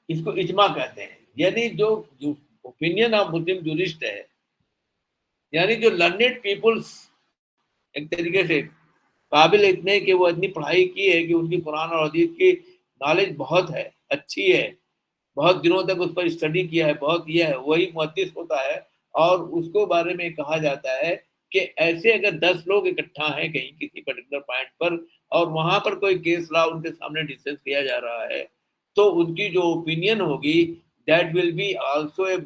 इसको इजमा कहते हैं, यानी जो ओपिनियन ऑफ मुस्लिम जूरिस्ट है, यानी जो लर्नेड पीपुल्स एक तरीके से काबिल इतने कि वो इतनी पढ़ाई की है कि उनकी कुरान और हदीस की नॉलेज बहुत है, अच्छी है, बहुत दिनों तक उस पर स्टडी किया है, बहुत ये है, वही मुहद्दिस होता है। और उसको बारे में कहा जाता है कि ऐसे अगर 10 लोग इकट्ठा हैं कहीं किसी पर्टिकुलर पॉइंट पर और वहां पर कोई केस लॉ उनके सामने डिस्कस किया जा रहा है, तो उनकी जो ओपिनियन होगी that will be also a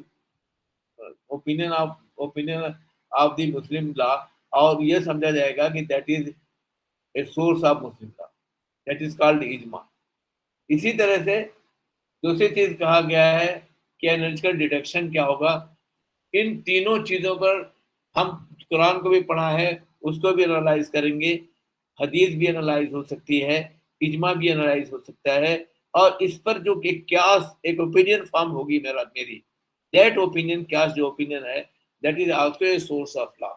opinion of the Muslim law, और ये समझा जाएगा कि that is a source of Muslim law, that is called ijma. इसी तरह से दूसरी चीज कहा गया है कि एनालिटिकल डिडक्शन क्या होगा। इन तीनों चीजों पर हम कुरान को भी पढ़ा है, उसको भी एनालाइज करेंगे, हदीस भी एनालाइज हो सकती है, इजमा भी एनालाइज हो सकता है, और इस पर जो क्यास एक ओपिनियन फॉर्म होगी मेरी, दैट ओपिनियन, क्यास जो ओपिनियन है, that is also a source of law.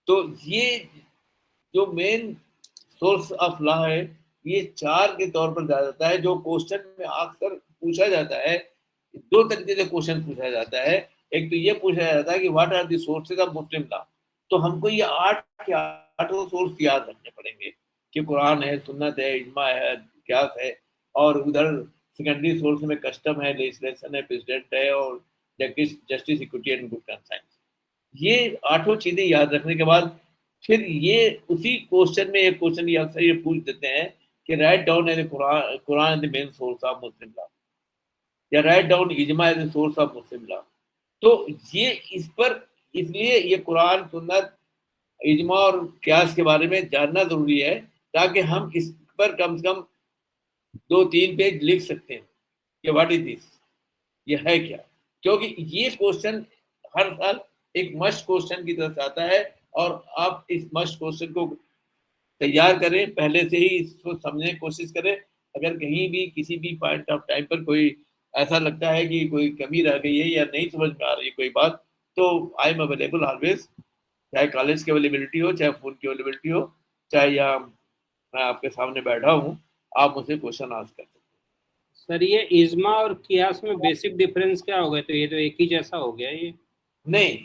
तो ये जो मेन सोर्स ऑफ लॉ है ये 4 के तौर पर दिया जाता है, जो क्वेश्चन में अक्सर पूछा जाता है। 2 तरीके से क्वेश्चन पूछा जाता है, एक तो ये पूछा जाता है कि what are the sources of Muslim law, तो हमको ये 8 के 8 सोर्स याद रखने पड़ेंगे कि कुरान है, सुन्नत है, इजमा है, क्यास है, और उधर सेकेंडरी सोर्स में कस्टम है, लेजिस्लेशन है, प्रेसिडेंट है, और justice, equity and good conscience. ये 8 चीजें याद रखने के बाद फिर ये उसी क्वेश्चन में एक क्वेश्चन ये अक्सर ये पूछ देते हैं कि write down as Quran the main source of Muslim law, या write down ijma as the source of Muslim law. तो ये इस पर इसलिए ये कुरान, सुन्नत, इजमा और क्यास के बारे में जानना जरूरी है, ताकि हम इस पर कम से कम 2-3 पेज लिख सकते हैं कि व्हाट इज दिस, ये है क्या। क्योंकि ये क्वेश्चन हर साल एक मस्ट क्वेश्चन की तरफ आता है, और आप इस मस्ट क्वेश्चन को तैयार करें, पहले से ही इसको समझने की कोशिश करें। अगर कहीं भी किसी भी पॉइंट ऑफ टाइम पर कोई ऐसा लगता है कि कोई कमी रह गई है या नहीं समझ में आ रही है कोई बात, तो आई एम अवेलेबल ऑलवेज, चाहे कॉलेज की अवेलेबिलिटी हो, चाहे फोन की अवेलेबिलिटी हो, चाहे या मैं आपके सामने बैठा हूँ, आप मुझसे क्वेश्चन आस्क कर सकते हैं। सर ये इजमा और कियास में बेसिक डिफरेंस क्या होगा? तो ये तो एक ही जैसा हो गया ये। नहीं,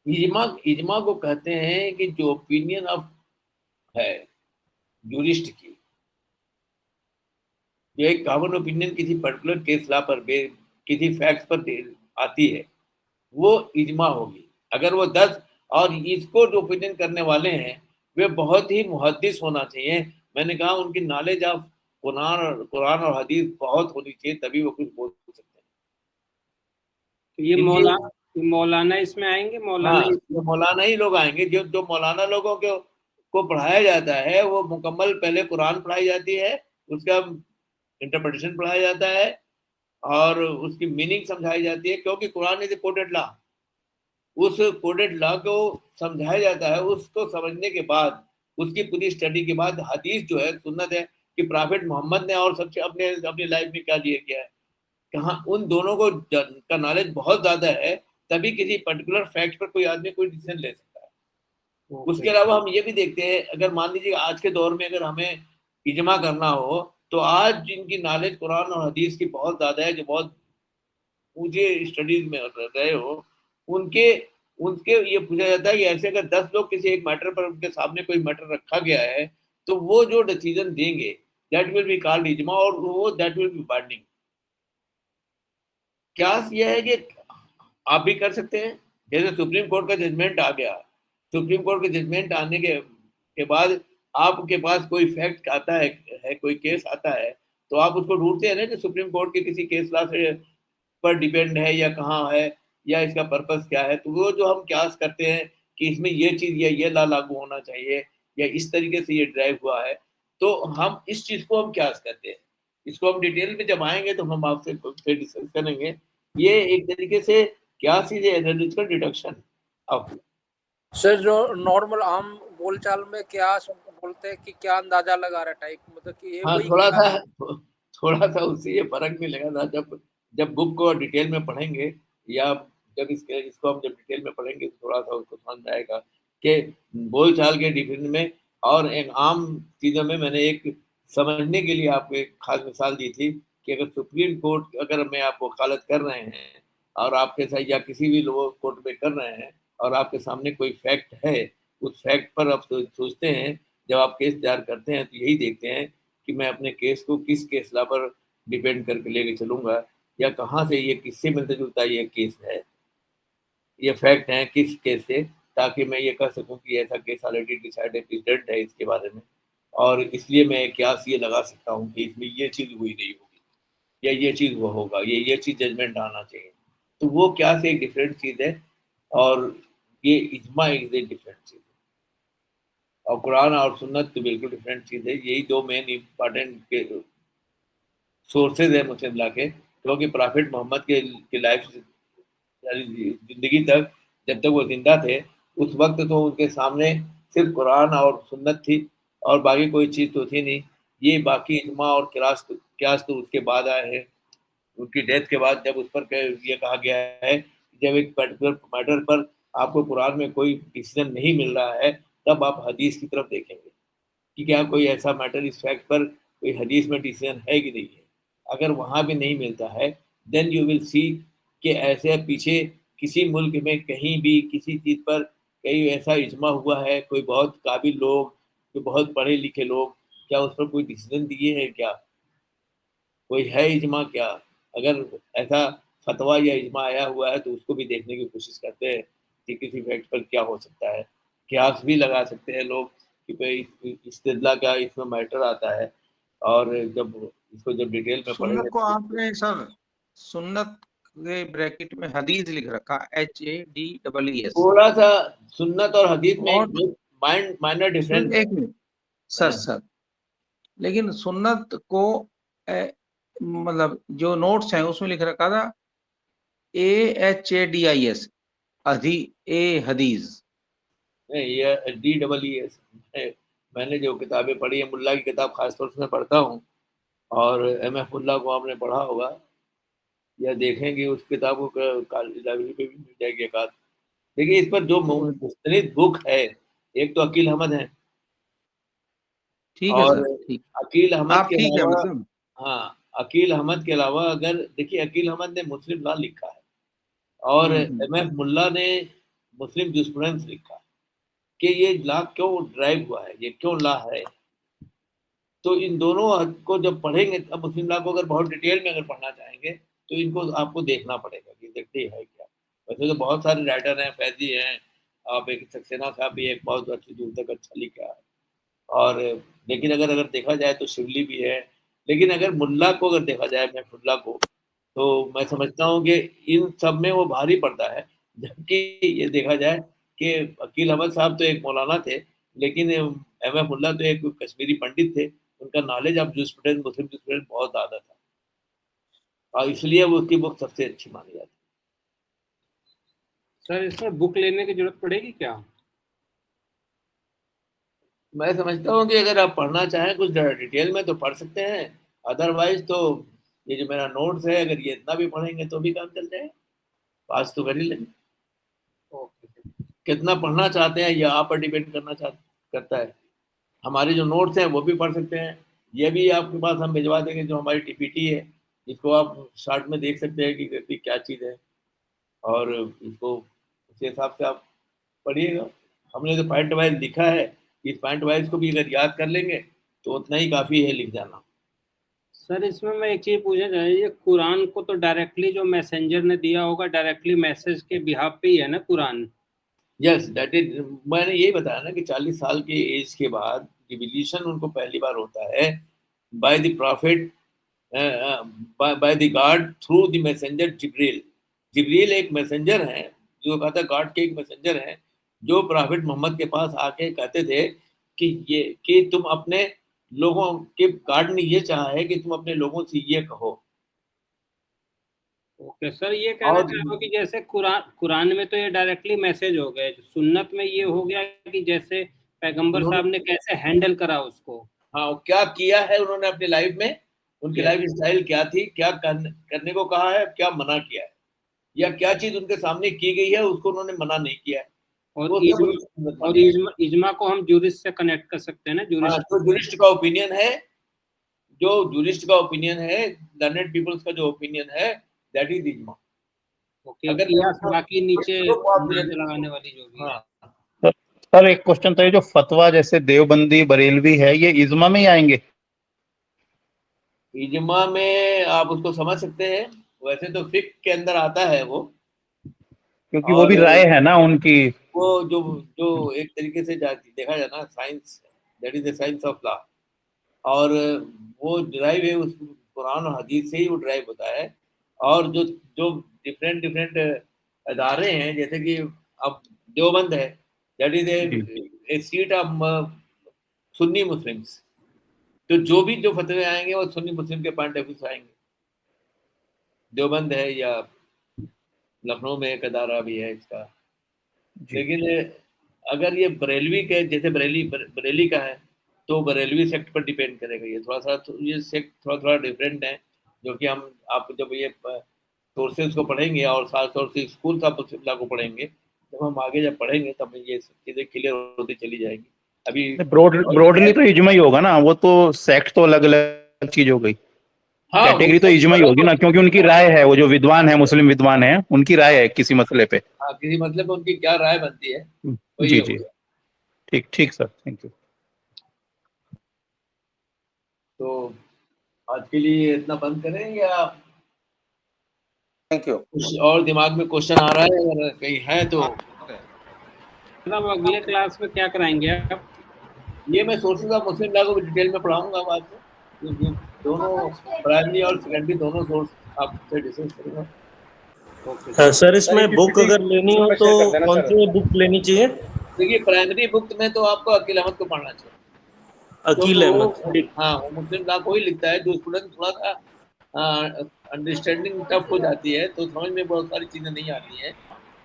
इजमा को कहते हैं कि जो ओपिनियन ऑफ है जूरिस्ट की, ये एक कॉमन ओपिनियन किसी पर्टिकुलर केस लॉ पर किसी फैक्ट पर आती है, वो इजमा होगी। अगर वो 10 और इसको जो ओपिनियन करने वाले हैं वे बहुत ही मुहद्दिस होना चाहिए। मैंने कहा उनकी नॉलेज ऑफ कुरान और हदीस बहुत होनी चाहिए, तभी वो कुछ बोल सकते हैं। तो ये मौलाना इसमें आएंगे? मौलाना हाँ, ये मौलाना ही लोग आएंगे। जो मौलाना लोगों को पढ़ाया जाता है वो मुकम्मल पहले कुरान पढ़ाई जाती है, उसका इंटरप्रिटेशन पढ़ाया जाता है, और उसकी मीनिंग समझाई जाती है, क्योंकि Quran is a coded law. उस कोडेड लॉ को समझाया जाता है। उसको समझने के बाद, उसकी पूरी स्टडी के बाद हदीस जो है, सुन्नत है कि प्रॉफिट मोहम्मद ने और सबसे अपने अपनी लाइफ में क्या दिया किया है, कहाँ उन दोनों को का नॉलेज बहुत ज्यादा है, तभी किसी पर्टिकुलर फैक्ट पर कोई आदमी कोई डिसीजन ले सकता है। उसके अलावा हम ये भी देखते हैं, अगर मान लीजिए आज के दौर में अगर हमें इजमा करना हो, तो आज जिनकी नॉलेज कुरान और हदीस की बहुत ज्यादा है, जो बहुत ऊंचे स्टडीज में रहे हो, उनके उनके ये पूछा जाता है कि ऐसे अगर 10 लोग किसी एक मैटर पर, उनके सामने कोई मैटर रखा गया है, तो वो जो डिसीजन देंगे दैट विल बी कॉल्ड इजमा, और वो दैट विल बी बाइंडिंग। क्या यह है कि आप भी कर सकते हैं। जैसे सुप्रीम कोर्ट का जजमेंट आ गया, सुप्रीम कोर्ट के जजमेंट आने के बाद आपके पास कोई फैक्ट आता है कोई केस आता है, तो आप उसको ढूंढते हैं ना कि सुप्रीम कोर्ट के किसी केस लॉ से पर डिपेंड है या कहाँ है, या इसका पर्पस क्या है। तो वो जो हम क्यास करते हैं कि इसमें ये चीज या ये लॉ लागू होना चाहिए, या इस तरीके से ये ड्राइव हुआ है, तो हम इस चीज को हम क्यास करते हैं। इसको हम डिटेल में जब आएंगे तो हम आपसे फिर डिस्कस करेंगे। ये एक तरीके से क्या चीज है, एनालिटिकल डिडक्शन। अब सर जो नॉर्मल आम बोलचाल में क्या बोलते हैं कि क्या अंदाजा लगा रहा टाइप, मतलब कि ये हाँ, वही थोड़ा सा उससे ये फर्क नहीं लगा था। जब बुक को डिटेल में पढ़ेंगे, या जब इसको हम जब डिटेल में पढ़ेंगे, तो थोड़ा सा उसको समझ आएगा कि बोलचाल के डिफरेंस में और एक आम चीजों में। मैंने एक समझने के लिए आपको एक खास मिसाल दी थी कि अगर सुप्रीम कोर्ट, अगर मैं आप वकालत कर रहे हैं और आपके साथ या किसी भी लोअर कोर्ट में कर रहे हैं, और आपके सामने कोई फैक्ट है, उस फैक्ट पर आप सोचते हैं, जब आप केस तैयार करते हैं, तो यही देखते हैं कि मैं अपने केस को किस केस ला पर डिपेंड करके लेके चलूंगा, या कहाँ से ये किससे मिलता जुलता ये केस है, ये फैक्ट है किस केस से, ताकि मैं ये कह सकूं कि ऐसा केस ऑलरेडी डिसाइडेड प्रेसिडेंट है इसके बारे में, और इसलिए मैं क्यास ये लगा सकता हूँ कि इसमें ये चीज हुई नहीं होगी, या ये चीज वो होगा, ये चीज जजमेंट आना चाहिए। तो वो क्यास एक डिफरेंट चीज है, और ये इजमा एक डिफरेंट चीज है, और कुरान और सुन्नत तो बिल्कुल डिफरेंट चीज है। यही दो मेन इंपॉर्टेंट सोर्सेज है मुस्लिम ला के, क्योंकि प्रॉफिट मोहम्मद के लाइफ जिंदगी तक, जब तक वो जिंदा थे, उस वक्त तो उनके सामने सिर्फ कुरान और सुन्नत थी, और बाकी कोई चीज तो थी नहीं। ये बाकी इजमा और क्यास तो उसके बाद आए हैं, उनकी डेथ के बाद, जब उस पर ये कहा गया है कि जब एक पर्टिकुलर मैटर पर आपको कुरान में कोई डिसीजन नहीं मिल रहा है, तब आप हदीस की तरफ देखेंगे कि क्या कोई ऐसा मैटर इस फैक्ट पर कोई हदीस में डिसीजन है कि नहीं है। अगर वहां भी नहीं मिलता है, देन यू विल सी कि ऐसे पीछे किसी मुल्क में कहीं भी किसी चीज पर कहीं ऐसा इजमा हुआ है, कोई बहुत काबिल लोग, कोई बहुत पढ़े लिखे लोग, क्या उस पर कोई डिसीजन दिए हैं, क्या कोई है इजमा क्या। अगर ऐसा फतवा या इजमा आया हुआ है, तो उसको भी देखने की कोशिश करते हैं कि किसी फैक्ट पर क्या हो सकता है। क्यास भी लगा सकते हैं लोग कि भाई इस्तिदला का इसमें मैटर आता है, और जब इसको जब डिटेल में सुन्नत पढ़ेंगे। को आपने सर, सुन्नत के ब्रैकेट में हदीस लिख रखा, HADEES। थोड़ा सा सुन्नत और हदीस में और एक माइनर डिफरेंस है। एक मिनट सर, लेकिन सुन्नत को मतलब जो नोट्स हैं उसमें लिख रखा था AHADIS, हदीस। नहीं, ये DEES है। मैंने जो किताबें पढ़ी है, मुल्ला की किताब खासतौर से मैं पढ़ता हूँ, और MF मुल्ला को आपने पढ़ा होगा या देखेंगे, उस किताब को लाइब्रेरी पे भी मिल जाएगी एक आध। देखिए, इस पर जो मुस्तनिद बुक है, एक तो अकील अहमद है, ठीक है और सर, ठीक। अकील अहमद आप के ठीक है अलावा, मतलब। हाँ, अकील अहमद के अलावा अगर देखिए, अकील अहमद ने मुस्लिम लॉ लिखा है, और हम्म। MF मुल्ला ने मुस्लिम जुस्प्रूडेंस लिखा है कि ये लॉ क्यों ड्राइव हुआ है, ये क्यों लॉ है। तो इन दोनों को जब पढ़ेंगे, अब मुस्लिम लॉ को अगर बहुत डिटेल में अगर पढ़ना चाहेंगे, तो इनको आपको देखना पड़ेगा कि देखते है क्या। वैसे तो बहुत सारे राइटर हैं, फैजी हैं, आप एक सक्सेना साहब भी एक बहुत अच्छी दूर तक अच्छा लिखा है, और लेकिन अगर अगर देखा जाए तो शिवली भी है। लेकिन अगर मुल्ला को अगर देखा जाए, मैं मुल्ला को, तो मैं समझता हूँ कि इन सब में वो भारी पड़ता है। जबकि ये देखा जाए कि अकील अहमद साहब तो एक मौलाना थे, लेकिन MF मुल्ला तो एक कश्मीरी पंडित थे। उनका नॉलेज ऑफ जूस्प्रूडेंस, मुस्लिम जूस्प्रूडेंस बहुत ज़्यादा था, और इसलिए वो उसकी बुक सबसे अच्छी मानी जाती है। सर इसमें बुक लेने की जरूरत पड़ेगी क्या? मैं समझता हूँ कि अगर आप पढ़ना चाहें कुछ डिटेल में तो पढ़ सकते हैं, अदरवाइज तो ये जो मेरा नोट्स है, अगर ये इतना भी पढ़ेंगे तो भी काम चल जाए, पास तो कर ही लेंगे। ओके। कितना पढ़ना चाहते हैं ये आप पर डिपेंड करता है। हमारे जो नोट्स हैं वो भी पढ़ सकते हैं, ये भी आपके पास हम भिजवा देंगे, जो हमारी टीपीटी है, इसको आप शॉर्ट में देख सकते हैं कि क्या चीज़ है, और इसको उस हिसाब से आप पढ़िएगा। हमने तो पॉइंट वाइज लिखा है, इस पॉइंट वाइज को भी अगर याद कर लेंगे तो उतना ही काफ़ी है लिख जाना। सर इसमें मैं एक चीज पूछना चाहिए, कुरान को तो डायरेक्टली जो मैसेंजर ने दिया होगा डायरेक्टली मैसेज के बिहाफ पे ही है ना कुरान? यस दैट इज, मैंने यही बताया ना कि 40 साल के एज के बाद रिविलीशन उनको पहली बार होता है by the prophet, by the god through the messenger Jibreel. Jibreel एक मैसेंजर है, जो कहता है गॉड के एक मैसेंजर हैं, जो प्रॉफिट मोहम्मद के पास आके कहते थे कि तुम अपने लोगों के, गॉड ने ये चाहा है कि तुम अपने लोगों से ये कहो। ओके सर, ये कहना और चाह रहा हूँ कि जैसे कुरान में तो ये डायरेक्टली मैसेज हो गए, सुन्नत में ये हो गया कि जैसे पैगंबर साहब ने कैसे हैंडल करा उसको। हाँ, क्या किया है उन्होंने अपनी लाइफ में, उनकी लाइफ स्टाइल क्या थी, क्या करने को कहा है, क्या मना किया है, या क्या चीज उनके सामने की गई है उसको उन्होंने मना नहीं किया है। और इजमा को हम जूरिस्ट से कनेक्ट कर सकते हैं ना, हाँ, तो जूरिस्ट का ओपिनियन है, जो जूरिस्ट का ओपिनियन है, लर्नेड पीपल्स का जो ओपिनियन है, दैट इज इजमा। ओके, अगर बाकी नीचे लगाने वाली जो भी है। हाँ सर एक क्वेश्चन था, ये जो फतवा जैसे देवबंदी बरेलवी है, ये इजमा में ही आएंगे? इजमा में आप उसको समझ सकते हैं, वैसे तो फिक के अंदर आता है वो, क्योंकि वो भी राय है ना उनकी। वो जो जो एक तरीके से देखा जाए ना, science, that is the science of law, और वो ड्राइव है उस कुरान और हदीस से ही वो ड्राइव होता है। और जो जो डिफरेंट डिफरेंट अदारे हैं, जैसे कि अब देवबंद है, that is A seat of Sunni Muslims, तो जो भी जो फतवे आएंगे वो सुन्नी मुस्लिम के पॉइंट ऑफ व्यू से आएंगे। देवबंद है, या लखनऊ में एक अदारा भी है इसका। लेकिन अगर ये बरेलवी के, जैसे बरेली का है, तो बरेलवी सेक्ट पर डिपेंड करेगा। ये थोड़ा सा ये सेक्ट थोड़ा डिफरेंट है, जो कि हम आप जब ये सोर्सेज को पढ़ेंगे और साथ तौर से स्कूल ऑफ मुस्लिम को पढ़ेंगे, जब हम आगे जब पढ़ेंगे तब ये चीज़ें क्लियर होती चली जाएगी। अभी ब्रॉडली तो इजमा ही होगा ना, वो तो सेक्ट तो अलग अलग चीज हो गई। हाँ, कैटेगरी तो इजमा ही होगी ना, क्योंकि उनकी राय है, वो जो विद्वान है, मुस्लिम विद्वान है, उनकी राय है किसी मसले पे। हाँ, किसी मतलब उनकी क्या राय बनती है, जी जी, ठीक सर, थैंक यू। तो आज के लिए इतना बंद करें, या थैंक यू। कुछ और दिमाग में क्वेश्चन आ रहा है अगर कहीं है तो? मतलब अगले क्लास में क्या कराएंगे आप? ये मैं सोर्सेज ऑफ मुस्लिम लॉ को डिटेल में पढ़ाऊंगा बाद में, ये दोनों प्राइमरी और सेकेंडरी दोनों सोर्स आपसे डिस्कस करूंगा। हाँ सर, इसमें बुक अगर लेनी हो तो कौन सी बुक लेनी चाहिए? देखिए, प्राइमरी बुक में तो आपको अकील अहमद को पढ़ना चाहिए। अकील अहमद, हाँ, वो मुस्लिम लॉ को ही लिखता है। जो स्टूडेंट थोड़ा सा अंडरस्टैंडिंग टफ हो जाती है, तो समझ में बहुत सारी चीज़ें नहीं आती हैं,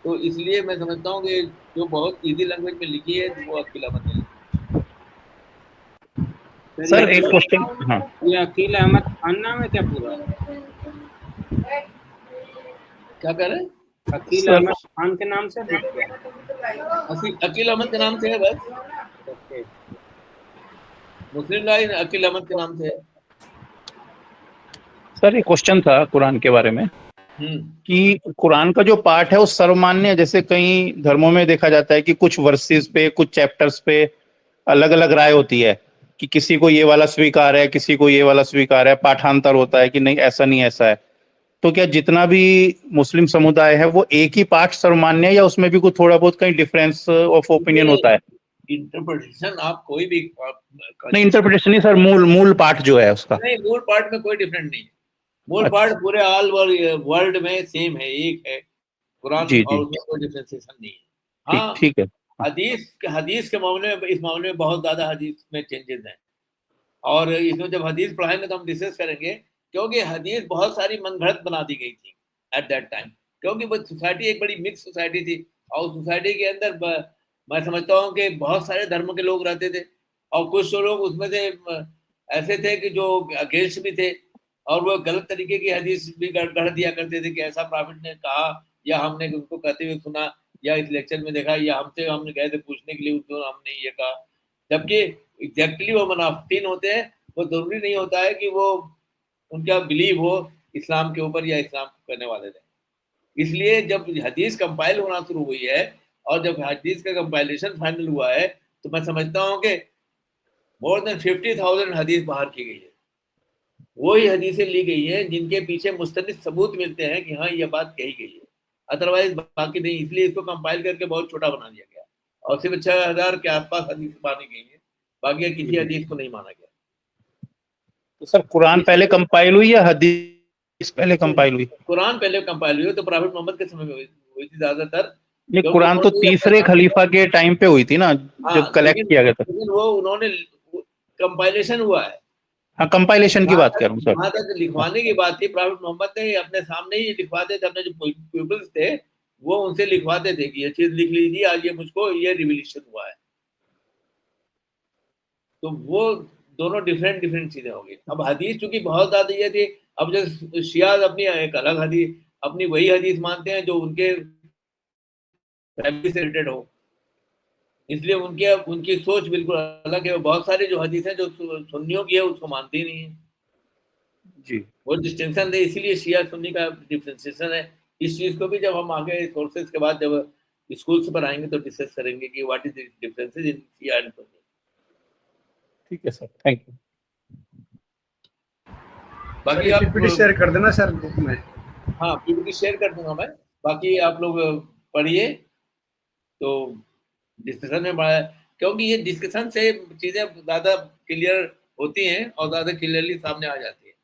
तो इसलिए मैं समझता हूँ कि जो बहुत इजी लैंग्वेज में लिखी है वो अकील अहमद ने। सर एक क्वेश्चन, हाँ, ये अकील अहमद खान नाम है क्या पूरा? क्या कह रहे हैं? अकील अहमद खान के नाम से अकील अहमद के नाम से है बस। Okay, Muslim law Aqil Ahmed के नाम से है। सर एक क्वेश्चन था कुरान के बारे में कि कुरान का जो पाठ है वो सर्वमान्य है, जैसे कई धर्मों में देखा जाता है कि कुछ वर्सेस पे, कुछ चैप्टर्स पे अलग अलग राय होती है कि किसी को ये वाला स्वीकार है, किसी को ये वाला स्वीकार है, पाठांतर होता है कि नहीं ऐसा नहीं ऐसा है। तो क्या जितना भी मुस्लिम समुदाय है वो एक ही पाठ सर्वमान्य है, या उसमें भी कुछ थोड़ा बहुत कहीं डिफरेंस ऑफ ओपिनियन होता है? इंटरप्रिटेशन आप कोई भी नहीं, इंटरप्रिटेशन नहीं सर, मूल पाठ जो है उसका। नहीं, मूल पाठ में कोई डिफरेंट नहीं है। मूल पाठ पूरे ऑल वर्ल्ड में सेम है, एक है कुरान, और उसमें कोई डिफरेंशिएशन नहीं है। हाँ, ठीक है। हदीस के मामले में, इस मामले में बहुत ज्यादा हदीस में चेंजेस हैं, और इसमें जब हदीस पढ़ाएंगे तो हम डिस्कस करेंगे क्योंकि हदीस बहुत सारी मनगढ़ंत बना दी गई थी एट दैट टाइम, क्योंकि वो सोसाइटी एक बड़ी मिक्स सोसाइटी थी, और सोसाइटी के अंदर मैं समझता हूँ कि बहुत सारे धर्म के लोग रहते थे, और कुछ लोग उसमें से ऐसे थे कि जो अगेंस्ट भी थे, और वो गलत तरीके की हदीस भी गढ़ दिया करते थे कि ऐसा प्रॉफिट ने कहा, या हमने उनको कहते हुए सुना, या इस लेक्चर में देखा, या हमने गए थे पूछने के लिए उनको, हमने ये कहा, जबकि एग्जैक्टली वो मुनाफिकीन होते हैं। वो जरूरी नहीं होता है कि वो उनका बिलीव हो इस्लाम के ऊपर या इस्लाम करने वाले थे। इसलिए जब हदीस कंपाइल होना शुरू हुई है, और जब हदीस का कंपाइलेशन फाइनल हुआ है, तो मैं समझता हूँ कि मोर देन 50,000 हदीस बाहर की गई है। वही हदीसें ली गई हैं जिनके पीछे मुस्तनिद सबूत मिलते हैं कि हाँ ये बात कही गई है, अदरवाइज बाकी नहीं। इसलिए इसको कंपाइल करके बहुत छोटा बना दिया गया, और सिर्फ 6,000 के आसपास हदीस मानी गई है, बाकी किसी हदीस को नहीं माना गया। तो सर कुरान पहले कंपाइल हुई या हदीस पहले कंपाइल हुई? कुरान पहले कंपाइल हुई, तो प्रॉफिट मोहम्मद के समय में हुई थी ज्यादातर। ये कुरान तो तीसरे खलीफा के टाइम पे हुई थी ना, जब कलेक्ट किया गया था। लेकिन वो उन्होंने कंपाइलेशन हुआ है। हाँ, कंपाइलेशन की बात कर रहा हूँ सर। वहां तक लिखवाने की बात थी, प्रॉफिट मोहम्मद ने अपने सामने ही लिखवाते थे, अपने जो पीपल्स थे वो उनसे लिखवाते थे कि ये चीज लिख लीजिए, आज ये मुझको ये रिवोल्यूशन हुआ है। तो वो दोनों डिफरेंट चीजें होगी। अब हदीस चूंकि बहुत ज्यादा ये थी, अब जो शियाज अपनी एक अलग हदीस, अपनी वही हदीस मानते हैं जो उनके फैमिली से रिलेटेड हो, इसलिए उनकी सोच बिल्कुल अलग है। बहुत सारी जो हदीस है जो सुन्नियों की है उसको मानती ही नहीं है जी। वो डिस्टिंक्शन है, इसीलिए शिया सुन्नी का डिफरेंशिएशन है। इस चीज को भी जब हम आगे सोर्सेज के बाद जब स्कूल्स पर आएंगे तो डिस्कस करेंगे कि what is the differences in Shia and Sunni. ठीक है सर, थैंक यू। बाकी आप पीपीटी शेयर कर देना सर ग्रुप में। हाँ, पीपीटी शेयर कर दूंगा मैं, बाकी आप लोग पढ़िए तो डिस्कशन में बड़ा, क्योंकि ये डिस्कशन से चीजें ज्यादा क्लियर होती हैं और ज्यादा क्लियरली सामने आ जाती है।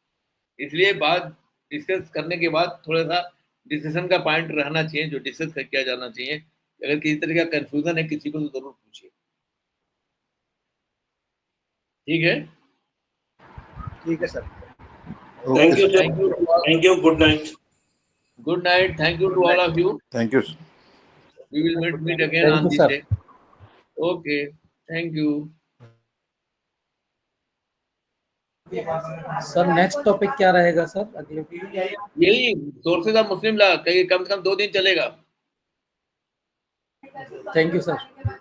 इसलिए बात डिस्कस करने के बाद थोड़ा सा डिस्कशन का पॉइंट रहना चाहिए जो डिस्कस किया जाना चाहिए। अगर किसी तरह का कंफ्यूजन है किसी को तो जरूर पूछिए। ठीक है, ठीक है sir. Thank you, good night. Good night, thank you to all of you. Thank you. We will meet again on this day. Okay, thank you. Sir next topic क्या रहेगा सर अगले? यही सोर्सेज ऑफ मुस्लिम लॉ, कहीं कम से कम 2 दिन चलेगा। Thank you sir.